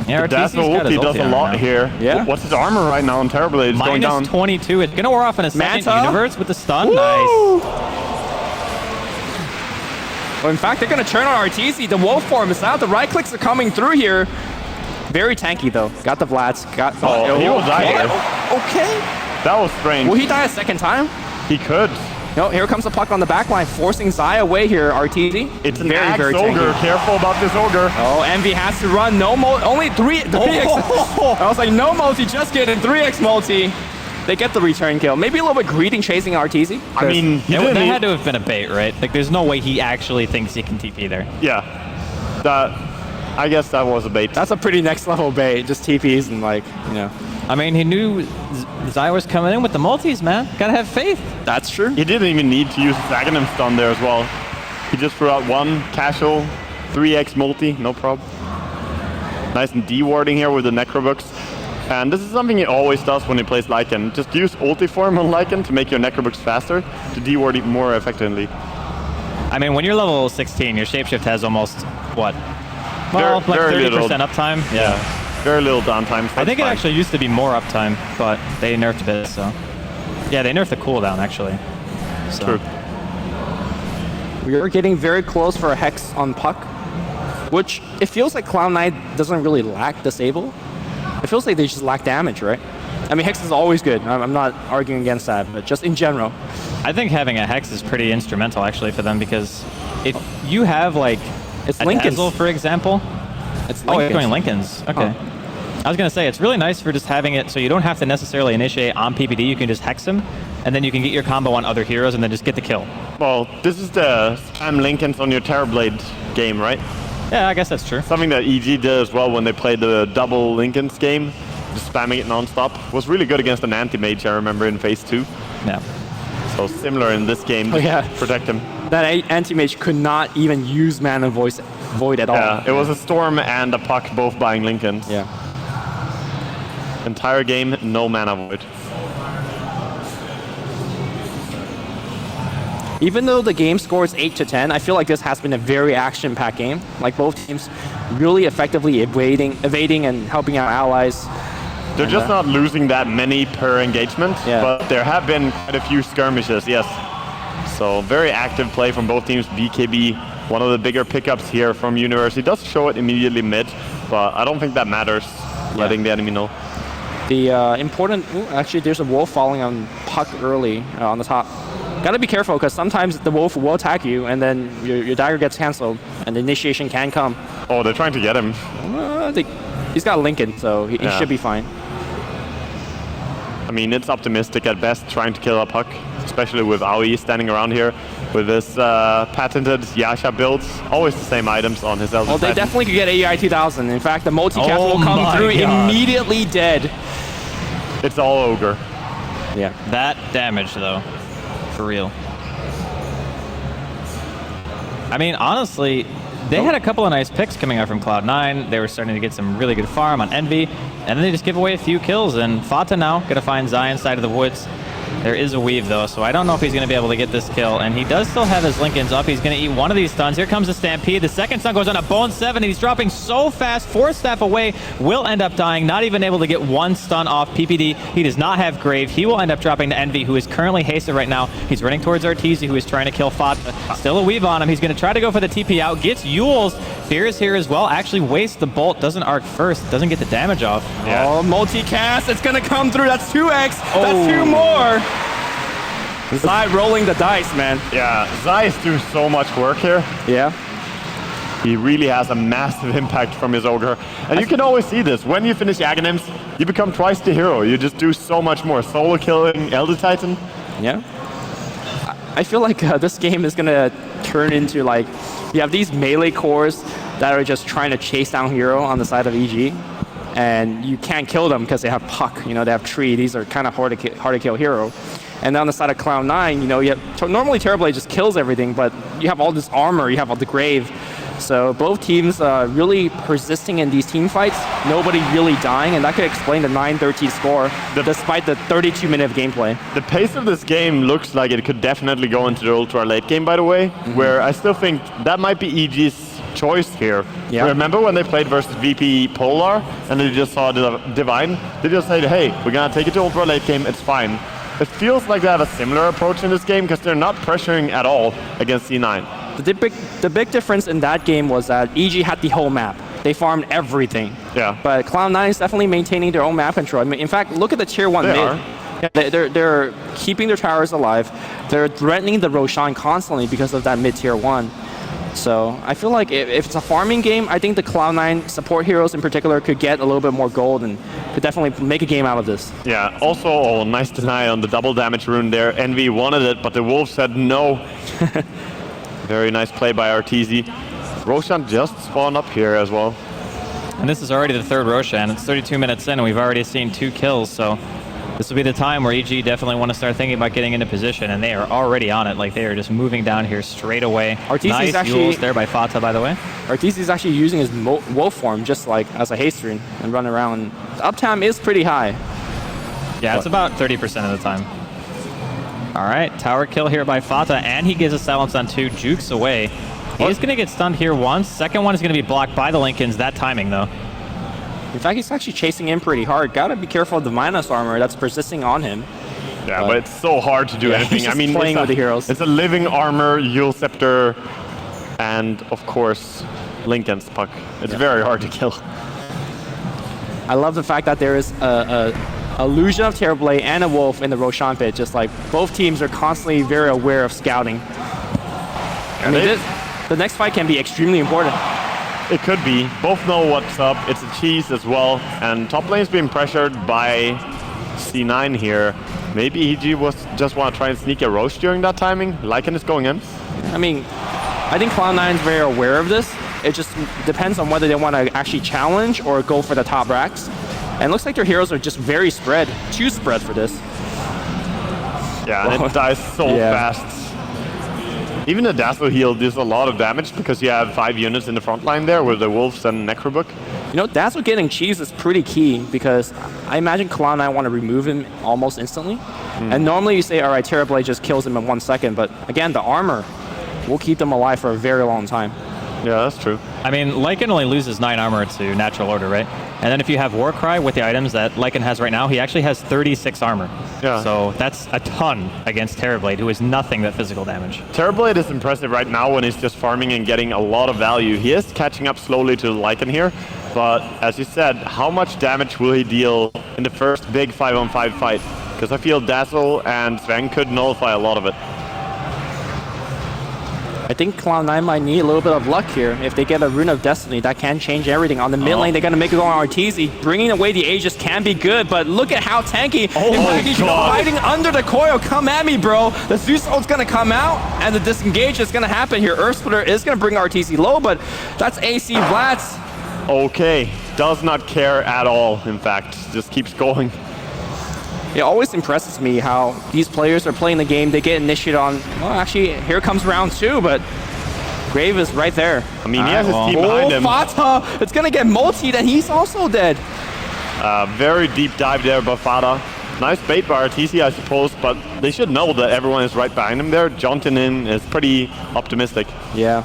Yeah, the ulti does a lot here. Yeah. What's his armor right now on Terrorblade? It's going down. Minus 22. It's going to wear off in a second. Manta? Universe with the stun. Woo! Nice. Well, in fact, they're going to turn on RTZ. The wolf form is out. The right clicks are coming through here. Very tanky, though. Got the Vlads. Got. Oh, he will die here. Okay. That was strange. Will he die a second time? He could. No, here comes the puck on the back line, forcing Zai away here, RTZ. It's an very ogre. Tanky. Careful about this ogre. Oh, Envy has to run. No only 3x. I was like, no multi, just kidding. 3x multi. They get the return kill. Maybe a little bit greedy chasing RTZ. I mean, that had to have been a bait, right? Like, there's no way he actually thinks he can TP there. Yeah. That I guess that was a bait. That's a pretty next level bait. Just TPs and like, you know. I mean, he knew Zai was coming in with the multis, man. Gotta have faith. That's true. He didn't even need to use his Aghanim stun there as well. He just threw out one casual 3x multi, no problem. Nice and dewarding here with the Necrobooks. And this is something he always does when he plays Lycan. Just use Ultiform on Lycan to make your Necrobooks faster, to deward it more effectively. I mean, when you're level 16, your Shapeshift has almost, what? Well, like 30% uptime. Yeah. Very little downtime. So I think it actually used to be more uptime, but they nerfed a bit, so. Yeah, they nerfed the cooldown, actually. So. True. We are getting very close for a Hex on Puck, which it feels like Cloud9 doesn't really lack Disable. It feels like they just lack damage, right? I mean, Hex is always good. I'm not arguing against that, but just in general. I think having a Hex is pretty instrumental, actually, for them, because if you have, like, it's a Lincoln's, Dazzle, for example. It's Oh, you're going Lincoln's. Okay. Oh. I was going to say, it's really nice for just having it so you don't have to necessarily initiate on PPD. You can just Hex him, and then you can get your combo on other heroes and then just get the kill. Well, this is the spam Lincolns on your Terrorblade game, right? Yeah, I guess that's true. Something that EG did as well when they played the double Lincolns game, just spamming it non-stop. Was really good against an anti-mage, I remember, in phase 2. Yeah. So similar in this game, protect him. That anti-mage could not even use Mana Void at all. Yeah, it was a Storm and a Puck both buying Lincolns. Yeah. Entire game, no Mana Void. Even though the game score is 8-10, I feel like this has been a very action-packed game. Like both teams really effectively evading and helping out allies. They're just not losing that many per engagement, but there have been quite a few skirmishes, yes. So very active play from both teams. BKB, one of the bigger pickups here from Universe. He does show it immediately mid, but I don't think that matters, letting the enemy know. The important, actually there's a wolf falling on Puck early on the top. Gotta be careful, because sometimes the wolf will attack you, and then your dagger gets cancelled, and the initiation can come. Oh, they're trying to get him. He's got Lincoln, so he should be fine. I mean, it's optimistic at best, trying to kill a Puck, especially with Aoi standing around here with his patented Yasha builds. Always the same items on his Elder Well, they definitely could get AI 2000. In fact, the multicast will come through immediately dead. It's all Ogre. Yeah. That damage, though. For real. I mean, honestly, they had a couple of nice picks coming out from Cloud9. They were starting to get some really good farm on Envy, and then they just give away a few kills. And Fata now gonna find Zion side of the woods. There is a weave though, so I don't know if he's going to be able to get this kill. And he does still have his Lincolns up. He's going to eat one of these stuns. Here comes the Stampede. The second stun goes on a Bone 7. He's dropping so fast. 4 staff away. Will end up dying. Not even able to get one stun off PPD. He does not have Grave. He will end up dropping to Envy, who is currently hasted right now. He's running towards Arteezy, who is trying to kill Fata. Still a weave on him. He's going to try to go for the TP out. Gets Yules. Fear is here as well. Actually wastes the bolt. Doesn't arc first. Doesn't get the damage off. Yeah. Oh, multicast. It's going to come through. That's 2x. That's 2 more. Zai rolling the dice, man. Yeah, Zai is doing so much work here. Yeah. He really has a massive impact from his Ogre. And you can always see this. When you finish Aghanims, you become twice the hero. You just do so much more. Solo killing Elder Titan. Yeah. I feel like this game is going to turn into like, you have these melee cores that are just trying to chase down hero on the side of EG. And you can't kill them because they have Puck, you know, they have Tree. These are kind of hard to kill hero. And then on the side of Cloud9, you know, normally Terrorblade just kills everything, but you have all this armor, you have all the Grave. So both teams really persisting in these team fights, nobody really dying, and that could explain the 9-13 score, despite the 32-minute of gameplay. The pace of this game looks like it could definitely go into the ultra late game, by the way, where I still think that might be EG's choice here. Yeah. Remember when they played versus VP Polar, and they just saw Divine? They just said, hey, we're going to take it to ultra late game, it's fine. It feels like they have a similar approach in this game because they're not pressuring at all against C9. The big difference in that game was that EG had the whole map. They farmed everything. Yeah. But Cloud9 is definitely maintaining their own map control. I mean, in fact, look at the tier 1 mid. Yeah, they're keeping their towers alive. They're threatening the Roshan constantly because of that mid tier 1. So I feel like if it's a farming game, I think the Cloud9 support heroes in particular could get a little bit more gold and could definitely make a game out of this. Yeah, also nice deny on the double damage rune there. Envy wanted it, but the Wolf said no. Very nice play by Arteezy. Roshan just spawned up here as well. And this is already the third Roshan. It's 32 minutes in, and we've already seen 2 kills. So this will be the time where EG definitely want to start thinking about getting into position, and they are already on it. Like, they are just moving down here straight away. Nice Yules there by Fata, by the way. Arteezy is actually using his wolf form just like as a haste rune and running around. The uptime is pretty high. Yeah, it's about 30% of the time. All right, tower kill here by Fata, and he gives a silence on 2, jukes away. He's going to get stunned here once. Second one is going to be blocked by the Lincolns. That timing, though. In fact, he's actually chasing in pretty hard. Gotta be careful of the minus armor that's persisting on him. Yeah, but it's so hard to do anything. I mean, playing with the heroes. It's a living armor, Yule Scepter, and of course, Lincoln's puck. It's very hard to kill. I love the fact that there is a illusion of Terrorblade and a wolf in the Roshan pit. Just like both teams are constantly very aware of scouting. I mean, the next fight can be extremely important. It could be. Both know what's up. It's a cheese as well. And top lane's being pressured by C9 here. Maybe EG was just want to try and sneak a Roche during that timing. Lycan is going in. I mean, I think Cloud9 is very aware of this. It just depends on whether they want to actually challenge or go for the top racks. And it looks like their heroes are just very spread. Too spread for this. Yeah, and it dies so fast. Even the Dazzle heal does a lot of damage because you have 5 units in the front line there with the Wolves and Necrobook. You know, Dazzle getting cheese is pretty key because I imagine Cloud9 want to remove him almost instantly. And normally you say, all right, Terrorblade just kills him in 1 second, but again, the armor will keep them alive for a very long time. Yeah, that's true. I mean, Lycan only loses 9 armor to natural order, right? And then if you have Warcry with the items that Lycan has right now, he actually has 36 armor. Yeah. So that's a ton against Terrorblade, who is nothing but physical damage. Terrorblade is impressive right now when he's just farming and getting a lot of value. He is catching up slowly to Lycan here, but as you said, how much damage will he deal in the first big 5-on-5 fight? Because I feel Dazzle and Sven could nullify a lot of it. I think Cloud9 might need a little bit of luck here. If they get a Rune of Destiny, that can change everything. On the mid lane, they're going to make it go on Arteezy. Bringing away the Aegis can be good, but look at how tanky. He's hiding under the coil. Come at me, bro. The Zeus ult's going to come out, and the disengage is going to happen here. Earth Splitter is going to bring Arteezy low, but that's AC Vlads. Okay, does not care at all, in fact. Just keeps going. It always impresses me how these players are playing the game. They get initiated on, well, actually, here comes round 2, but Grave is right there. I mean, he has his team behind him. Fata! It's going to get multied, and he's also dead. Very deep dive there by Fata. Nice bait by Arteezy, I suppose, but they should know that everyone is right behind him there. Jontin is pretty optimistic. Yeah.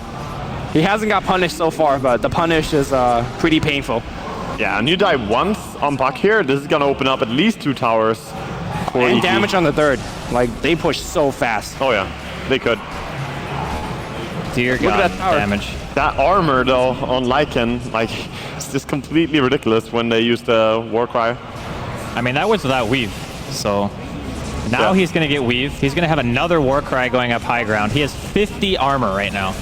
He hasn't got punished so far, but the punish is pretty painful. Yeah, and you die once on Puck here. This is going to open up at least 2 towers. And damage on the 3rd. Like, they push so fast. Oh, yeah. They could. Dear God, look at that tower. damage. That armor, though, on Lycan, like, it's just completely ridiculous when they use the Warcry. I mean, that was without Weave, so now he's going to get Weave. He's going to have another Warcry going up high ground. He has 50 armor right now.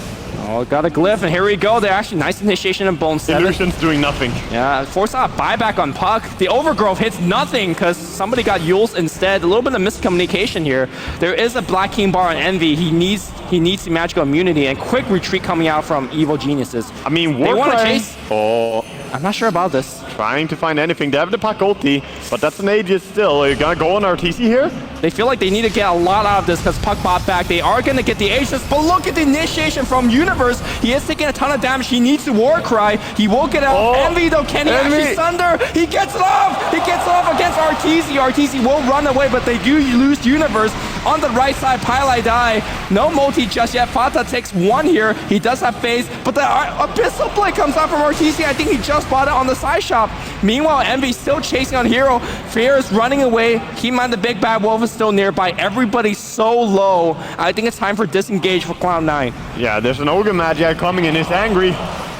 Oh, got a glyph, and here we go. They're actually nice initiation and Bone 7. Illusion's doing nothing. Yeah, force out buyback on Puck. The Overgrowth hits nothing because somebody got Yules instead. A little bit of miscommunication here. There is a Black King bar on Envy. He needs the magical immunity and quick retreat coming out from Evil Geniuses. I mean, they want to Warcry. chase. Oh, I'm not sure about this. trying to find anything. They have the Puck ulti, but that's an Aegis still. Are you going to go on Arteezy here? They feel like they need to get a lot out of this because Puck bought back. They are going to get the Aegis, but look at the initiation from Universe. He is taking a ton of damage. He needs to Warcry. He will get out. Envy, though, can he actually sunder? He gets it off. He gets it off against Arteezy. Arteezy will run away, but they do lose Universe. On the right side, Pylai die. No multi just yet. Fata takes 1 here. He does have phase, but the Abyssal Blade comes out from Arteezy. I think he just bought it on the side shop. Meanwhile, Envy still chasing on Hero. Fear is running away. Keep in mind the big bad wolf is still nearby. Everybody's so low. I think it's time for disengage for Cloud9. Yeah, there's an Ogre Magi coming and he's angry.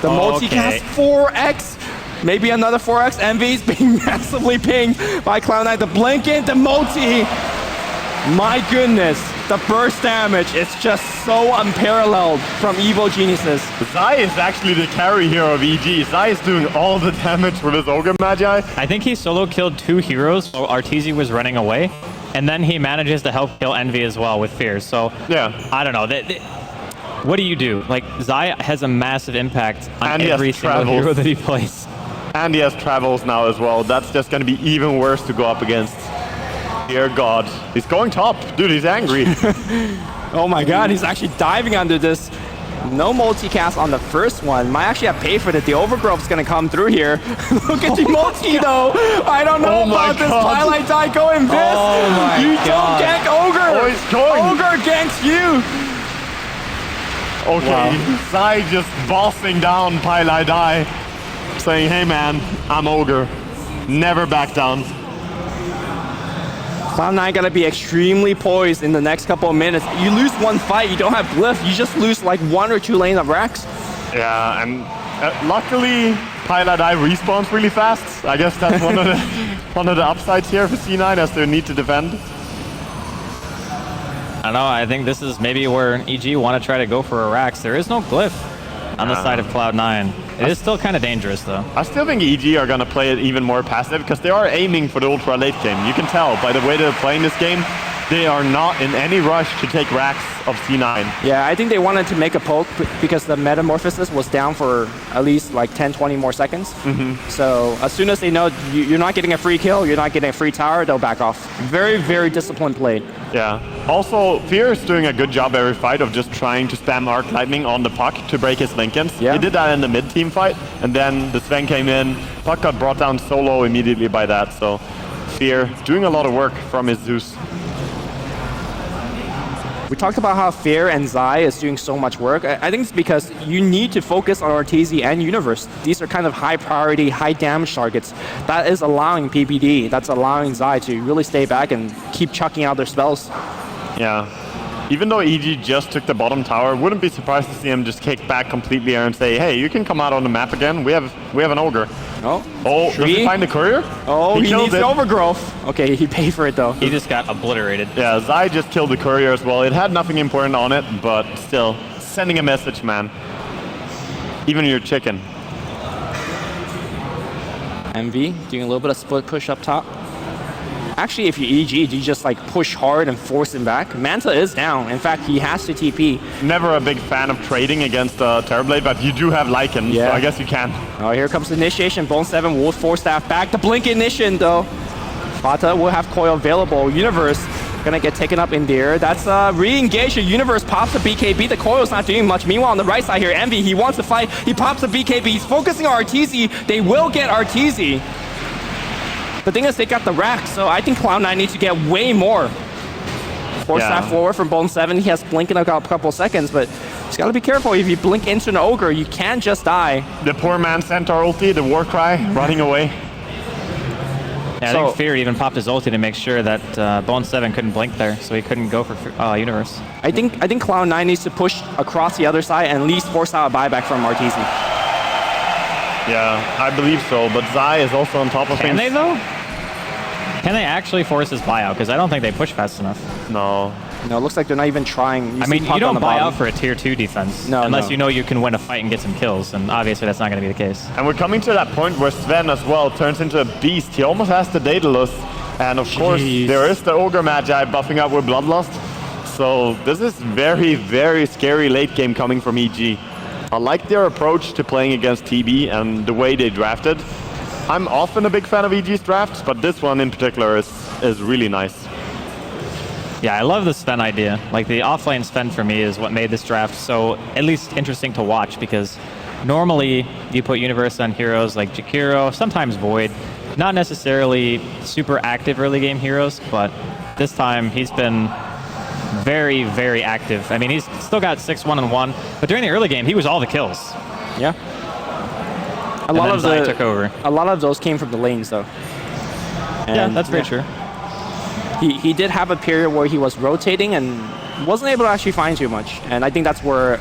The multicast 4x. Maybe another 4x. Envy's being massively pinged by Cloud9. The blinking, the multi. My goodness, the burst damage is just so unparalleled from Evil Geniuses. Zai is actually the carry here of EG. Zai is doing all the damage with his Ogre Magi. I think he solo killed 2 heroes while Arteezy was running away, and then he manages to help kill Envy as well with Fear. So, yeah, I don't know. What do you do? Like, Zai has a massive impact on every single hero that he plays. And he has travels now as well. That's just going to be even worse to go up against. Dear God. He's going top. Dude, he's angry. Oh my God, he's actually diving under this. No multicast on the first one. Might actually have paid for it. The overgrowth's gonna come through here. Look at the multi though. I don't know about this Twilight Die going this. Oh my you God. don't gank Ogre. Oh, he's going. Ogre ganks you. Okay, Zai just bossing down Pile Die, saying, hey man, I'm Ogre. Never back down. Cloud9 gotta be extremely poised in the next couple of minutes. You lose one fight, you don't have Glyph, you just lose like 1 or 2 lanes of Rex. Yeah, and luckily Pile Die respawns really fast. I guess that's one of the upsides here for C9 as they need to defend. I don't know, I think this is maybe where EG want to try to go for a Rax. There is no Glyph on the side of Cloud9. It is still kind of dangerous though. I still think EG are going to play it even more passive because they are aiming for the ultra late game. You can tell by the way they're playing this game, they are not in any rush to take racks of C9. Yeah, I think they wanted to make a poke because the metamorphosis was down for at least like 10-20 more seconds. So as soon as they know you're not getting a free kill, you're not getting a free tower, they'll back off. Very, very disciplined play. Yeah. Also, Fear is doing a good job every fight of just trying to spam Arc Lightning on the Puck to break his Linkens. Yeah. He did that in the mid-team fight, and then the Sven came in. Puck got brought down solo immediately by that, so Fear doing a lot of work from his Zeus. We talked about how Fear and Zai is doing so much work. I think it's because you need to focus on Arteezy and Universe. These are kind of high priority, high damage targets. That is allowing PPD, that's allowing Zai to really stay back and keep chucking out their spells. Yeah. Even though EG just took the bottom tower, wouldn't be surprised to see him just kick back completely and say, hey, you can come out on the map again. We have an Ogre. Oh, does he find the courier? Oh, he needs the overgrowth. Okay, he paid for it though. He just got obliterated. Yeah, Zai just killed the courier as well. It had nothing important on it, but still, sending a message, man. Even your chicken. MV doing a little bit of split push up top. Actually, if you EG, you just like push hard and force him back. Manta is down. In fact, he has to TP. Never a big fan of trading against Terrorblade, but you do have Lycan, so I guess you can. Oh, here comes the initiation. Bone 7 will force staff back. The blink ignition though. Fata will have coil available. Universe gonna get taken up in there. That's re-engaged. The Universe pops the BKB. The coil's not doing much. Meanwhile, on the right side here, Envy, he wants to fight. He pops the BKB. He's focusing on Arteezy. They will get Arteezy. The thing is, they got the rack, so I think Cloud9 needs to get way more. Force that forward from Bone 7. He has blink in a couple seconds, but he's got to be careful. If you blink into an Ogre, you can just die. The poor man Centaur ulti, the war cry, running away. Yeah, I think Fear even popped his ulti to make sure that Bone 7 couldn't blink there, so he couldn't go for Universe. I think Cloud9 needs to push across the other side and at least force out a buyback from Arteezy. Yeah, I believe so, but Zai is also on top of things. Can they though? Can they actually force his buyout? Because I don't think they push fast enough. No. No, it looks like they're not even trying. I mean, you don't buy out for a tier 2 defense unless you know you can win a fight and get some kills, and obviously that's not going to be the case. And we're coming to that point where Sven as well turns into a beast. He almost has the Daedalus, and of course there is the Ogre Magi buffing up with Bloodlust. So this is very, very scary late game coming from EG. I like their approach to playing against TB and the way they drafted. I'm often a big fan of EG's drafts, but this one in particular is really nice. Yeah, I love the Sven idea. Like, the offlane Sven for me is what made this draft so at least interesting to watch, because normally you put Universe on heroes like Jakiro, sometimes Void, not necessarily super active early game heroes, but this time he's been very, very active. I mean, he's still got 6-1-1, but during the early game, he was all the kills. Yeah. A lot of those came from the lanes, though. And yeah, that's very true. He did have a period where he was rotating and wasn't able to actually find too much. And I think that's where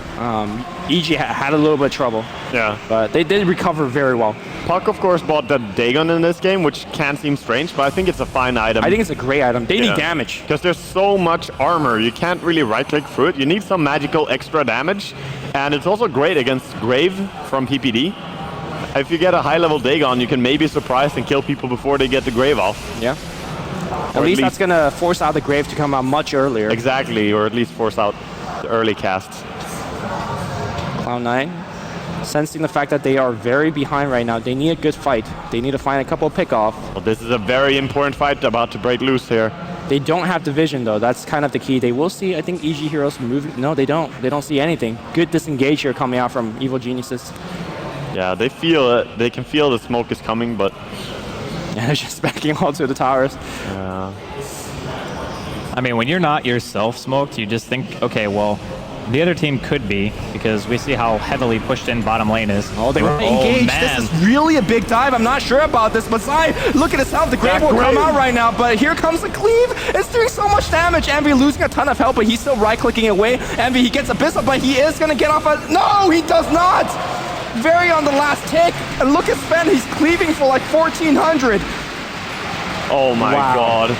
EG had a little bit of trouble. Yeah. But they did recover very well. Puck, of course, bought the Dagon in this game, which can seem strange, but I think it's a fine item. I think it's a great item. They need damage. Because there's so much armor, you can't really right-click through it. You need some magical extra damage. And it's also great against Grave from PPD. If you get a high-level Dagon, you can maybe surprise and kill people before they get the Grave off. Yeah. At least that's going to force out the Grave to come out much earlier. Exactly, or at least force out the early casts. Cloud9 Sensing the fact that they are very behind right now. They need a good fight. They need to find a couple of pickoff. Well, this is a very important fight about to break loose here. They don't have division though. That's kind of the key. They will see, I think, EG Heroes moving. No, they don't. They don't see anything. Good disengage here coming out from Evil Geniuses. Yeah, they feel it. They can feel the smoke is coming, but... Yeah, they're just backing all to the towers. Yeah. I mean, when you're not yourself smoked, you just think, okay, well, the other team could be, because we see how heavily pushed in bottom lane is. Oh, they were engaged. Man. This is really a big dive. I'm not sure about this, but Zai, look at himself. The Grave will come out right now, but here comes the cleave. It's doing so much damage. Envy losing a ton of health, but he's still right-clicking away. Envy, he gets Abyssal, but he is going to get off a... No, he does not! Very on the last tick. And look at Sven, he's cleaving for like 1,400. Oh my god.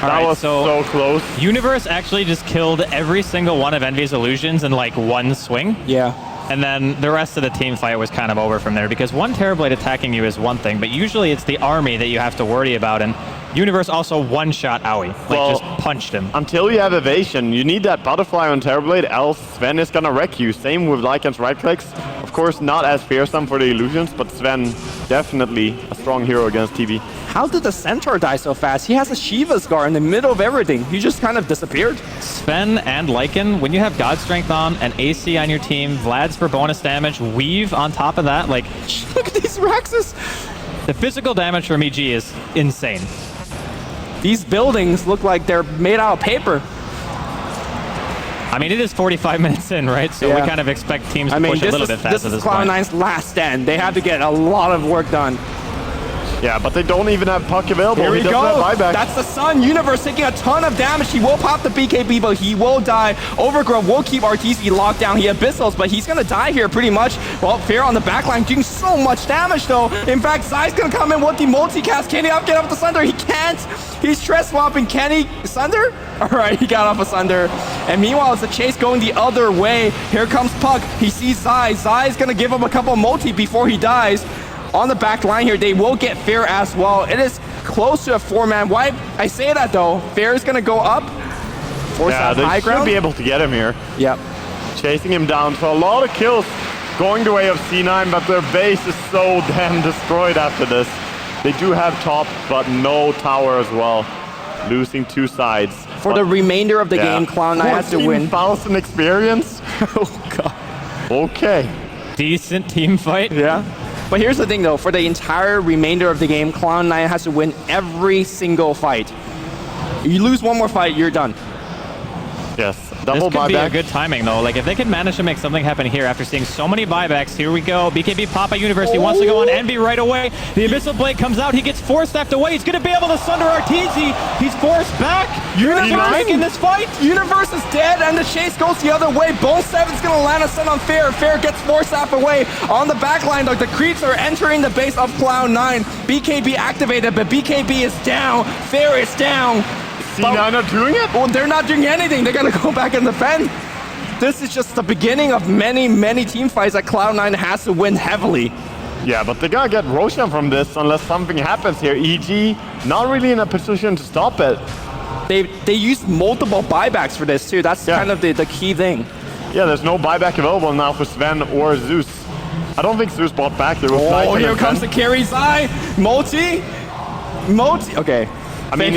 That was so close. Universe actually just killed every single one of Envy's illusions in like one swing. Yeah. And then the rest of the team fight was kind of over from there, because one Terrorblade attacking you is one thing, but usually it's the army that you have to worry about, and Universe also one-shot Aoi, like just punched him. Until you have evasion, you need that butterfly on Terrorblade, else Sven is gonna wreck you. Same with Lycan's right clicks. Of course, not as fearsome for the illusions, but Sven definitely a strong hero against TB. How did the Centaur die so fast? He has a Shiva Scar in the middle of everything. He just kind of disappeared. Sven and Lycan, when you have God Strength on, an AC on your team, Vlad's for bonus damage, Weave on top of that, like... Look at these Raxus! The physical damage from EG is insane. These buildings look like they're made out of paper. I mean, it is 45 minutes in, right? So we kind of expect teams to push a little bit faster. This is Cloud9's last stand. They have to get a lot of work done. Yeah, but they don't even have puck available. Here we doesn't go. have buyback. That's the Sun. Universe taking a ton of damage. He will pop the BKB, but he will die. Overgrowth will keep RTZ locked down. He abyssals, but he's going to die here pretty much. Well, Fair on the backline doing so much damage, though. In fact, Zai's going to come in with the multicast. Can he get off the Sunder? He can't. He's stress swapping. Can he? Sunder? All right, he got off a Sunder. And meanwhile, it's a chase going the other way. Here comes Puck. He sees Zai. Zai's going to give him a couple multi before he dies. On the back line here, they will get Fair as well. It is close to a 4-man wipe. I say that though, Fair is going to go up. Force that high ground. They should be able to get him here. Yep. Chasing him down. So a lot of kills going the way of C9, but their base is so damn destroyed after this. They do have top, but no tower as well. Losing two sides. For the remainder of the game, Cloud9 has to win. 14,000 experience? Oh god. Okay. Decent team fight. Yeah. But here's the thing though, for the entire remainder of the game, Cloud9 has to win every single fight. You lose one more fight, you're done. Yes. This could be a good timing though. Like if they can manage to make something happen here after seeing so many buybacks, here we go. BKB Papa University wants to go on Envy right away. The Abyssal Blade comes out, he gets force-staffed away. He's gonna be able to sunder RTZ. He's forced back. Universe making this fight. Universe is dead and the chase goes the other way. Bone 7's gonna land a stun on Fair. Fair gets force-staffed away. On the back line, like the creeps are entering the base of Cloud9. BKB activated, but BKB is down. Fair is down. C9 not doing it? Well, they're not doing anything. They're going to go back and defend. This is just the beginning of many, many team fights that Cloud9 has to win heavily. Yeah, but they're going to get Roshan from this unless something happens here. EG not really in a position to stop it. They used multiple buybacks for this too. That's kind of the key thing. Yeah, there's no buyback available now for Sven or Zeus. I don't think Zeus bought back. There was here comes the carry Zai. Multi. Okay. I mean,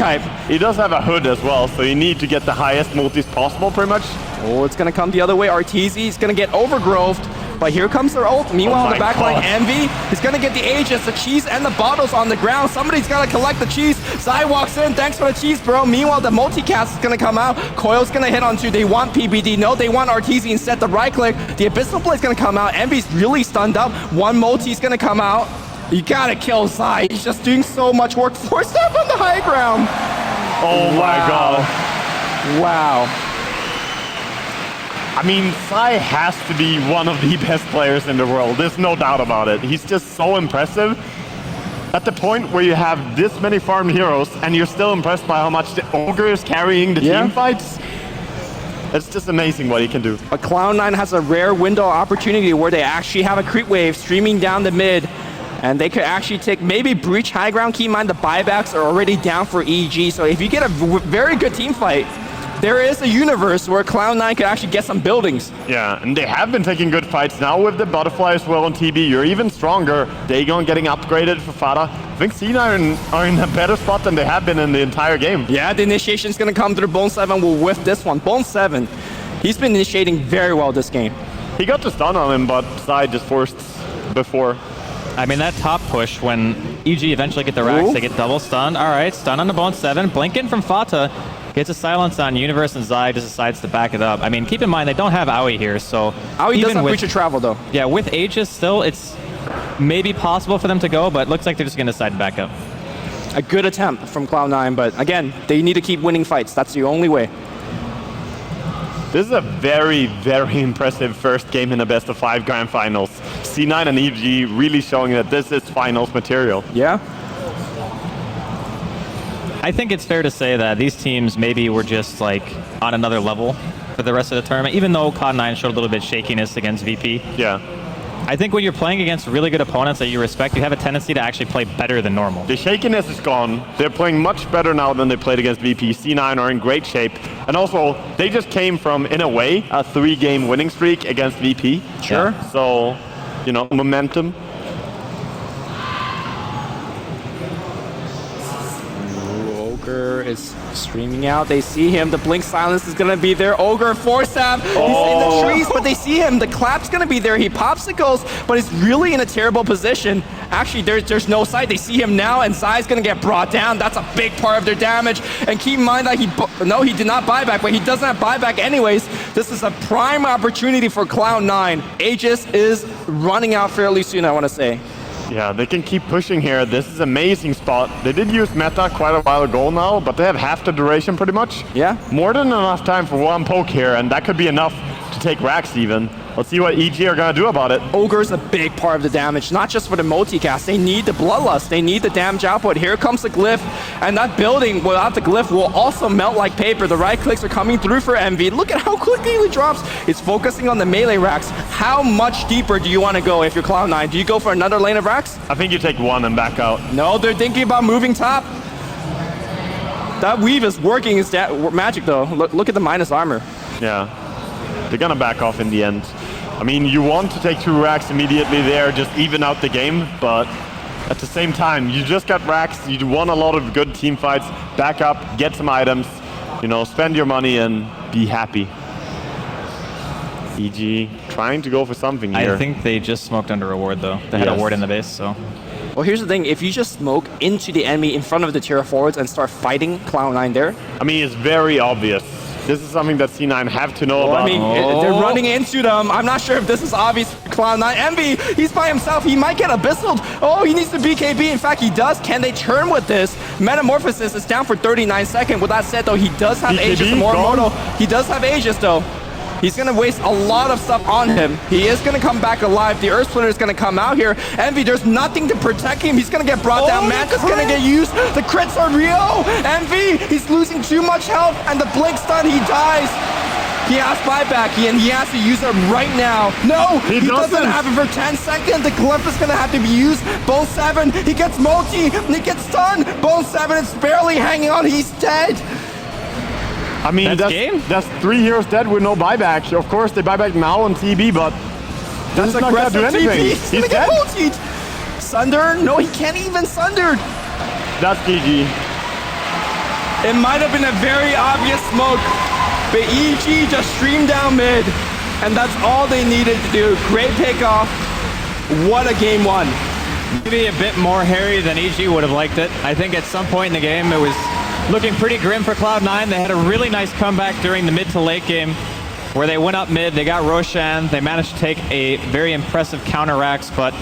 he does have a hood as well, so you need to get the highest multis possible, pretty much. Oh, it's going to come the other way. RTZ is going to get overgrowth, but here comes their ult. Meanwhile, on the backline, Envy is going to get the Aegis, the cheese, and the bottles on the ground. Somebody's got to collect the cheese. Zai walks in. Thanks for the cheese, bro. Meanwhile, the multicast is going to come out. Coil's going to hit onto. They want PBD. No, they want RTZ instead. The right click. The Abyssal Blade is going to come out. Envy's really stunned up. One multi is going to come out. You gotta kill Zai. He's just doing so much work. Force up on the high ground. Oh my god. Wow. I mean, Zai has to be one of the best players in the world. There's no doubt about it. He's just so impressive. At the point where you have this many farmed heroes and you're still impressed by how much the Ogre is carrying the team fights, it's just amazing what he can do. But Cloud9 has a rare window opportunity where they actually have a creep wave streaming down the mid. And they could actually take maybe breach high ground. Keep in mind the buybacks are already down for EG. So if you get a very good team fight, there is a universe where Cloud9 could actually get some buildings. Yeah, and they have been taking good fights now with the Butterfly as well on TB. You're even stronger. Dagon getting upgraded for Fada. I think C9 are in a better spot than they have been in the entire game. Yeah, the initiation's gonna come through. Bone 7 will whiff this one. Bone 7, he's been initiating very well this game. He got the stun on him, but Side just forced before. I mean, that top push, when EG eventually get the racks, they get double stunned. All right, stun on the Bone 7. Blinking from Fata. Gets a silence on Universe, and Zai just decides to back it up. I mean, keep in mind, they don't have Aoi here, so... Aoi does have Breach of Travel, though. Yeah, with Aegis still, it's maybe possible for them to go, but it looks like they're just going to decide to back up. A good attempt from Cloud9, but again, they need to keep winning fights. That's the only way. This is a very, very impressive first game in the best of 5 grand finals. C9 and EG really showing that this is finals material. Yeah. I think it's fair to say that these teams maybe were just like on another level for the rest of the tournament, even though Cloud9 showed a little bit shakiness against VP. Yeah. I think when you're playing against really good opponents that you respect, you have a tendency to actually play better than normal. The shakiness is gone. They're playing much better now than they played against VP. C9 are in great shape. And also, they just came from, in a way, a 3-game winning streak against VP. Sure. Yeah. So, you know, momentum. Ogre is streaming out. They see him. The blink silence is going to be there. Ogre, force stab. He's in the trees, but they see him. The clap's going to be there. He popsicles, but he's really in a terrible position. Actually, there's no sight. They see him now, and Zai's going to get brought down. That's a big part of their damage. And keep in mind that he did not buyback, but he doesn't have buyback anyways. This is a prime opportunity for Cloud9. Aegis is running out fairly soon, I want to say. Yeah, they can keep pushing here. This is an amazing spot. They did use meta quite a while ago now, but they have half the duration pretty much. Yeah. More than enough time for one poke here, and that could be enough to take racks even. Let's see what EG are going to do about it. Ogre's a big part of the damage, not just for the multicast. They need the Bloodlust. They need the damage output. Here comes the Glyph, and that building without the Glyph will also melt like paper. The right clicks are coming through for Envy. Look at how quickly it drops. It's focusing on the melee racks. How much deeper do you want to go if you're Cloud9? Do you go for another lane of racks? I think you take one and back out. No, they're thinking about moving top. That weave is working his magic, though. Look at the minus armor. Yeah. They're going to back off in the end. I mean, you want to take 2 racks immediately there, just even out the game, but at the same time, you just got racks, you won a lot of good team fights, back up, get some items, you know, spend your money and be happy. EG trying to go for something here. I think they just smoked under a ward, though. They had a ward in the base, so... Well, here's the thing. If you just smoke into the enemy in front of the Terra forwards and start fighting Cloud9 there... I mean, it's very obvious. This is something that C9 have to know about. I mean, they're running into them. I'm not sure if this is obvious for Cloud9. Envy, he's by himself. He might get abyssal. Oh, he needs to BKB. In fact, he does. Can they turn with this? Metamorphosis is down for 39 seconds. With that said, though, he does have BKB, Aegis and Morimoto. He does have Aegis, though. He's going to waste a lot of stuff on him. He is going to come back alive. The Earth Splitter is going to come out here. Envy, there's nothing to protect him. He's going to get brought down. Manta's going to get used. The crits are real. Envy, he's losing too much health. And the blink stun, he dies. He has buyback, and he has to use it right now. No, he doesn't have it for 10 seconds. The Glyph is going to have to be used. Bone 7, he gets multi, and he gets stunned. Bone 7 is barely hanging on. He's dead. I mean, that's 3 heroes dead with no buyback. Of course, they buy back now on TB, but that's not going to do anything. He's going to get multied. Sunder? No, he can't even Sunder. That's GG. It might have been a very obvious smoke, but EG just streamed down mid, and that's all they needed to do. Great pickoff. What a game 1. Maybe a bit more hairy than EG would have liked it. I think at some point in the game, it was looking pretty grim for Cloud9. They had a really nice comeback during the mid to late game where they went up mid, they got Roshan, they managed to take a very impressive counter racks, but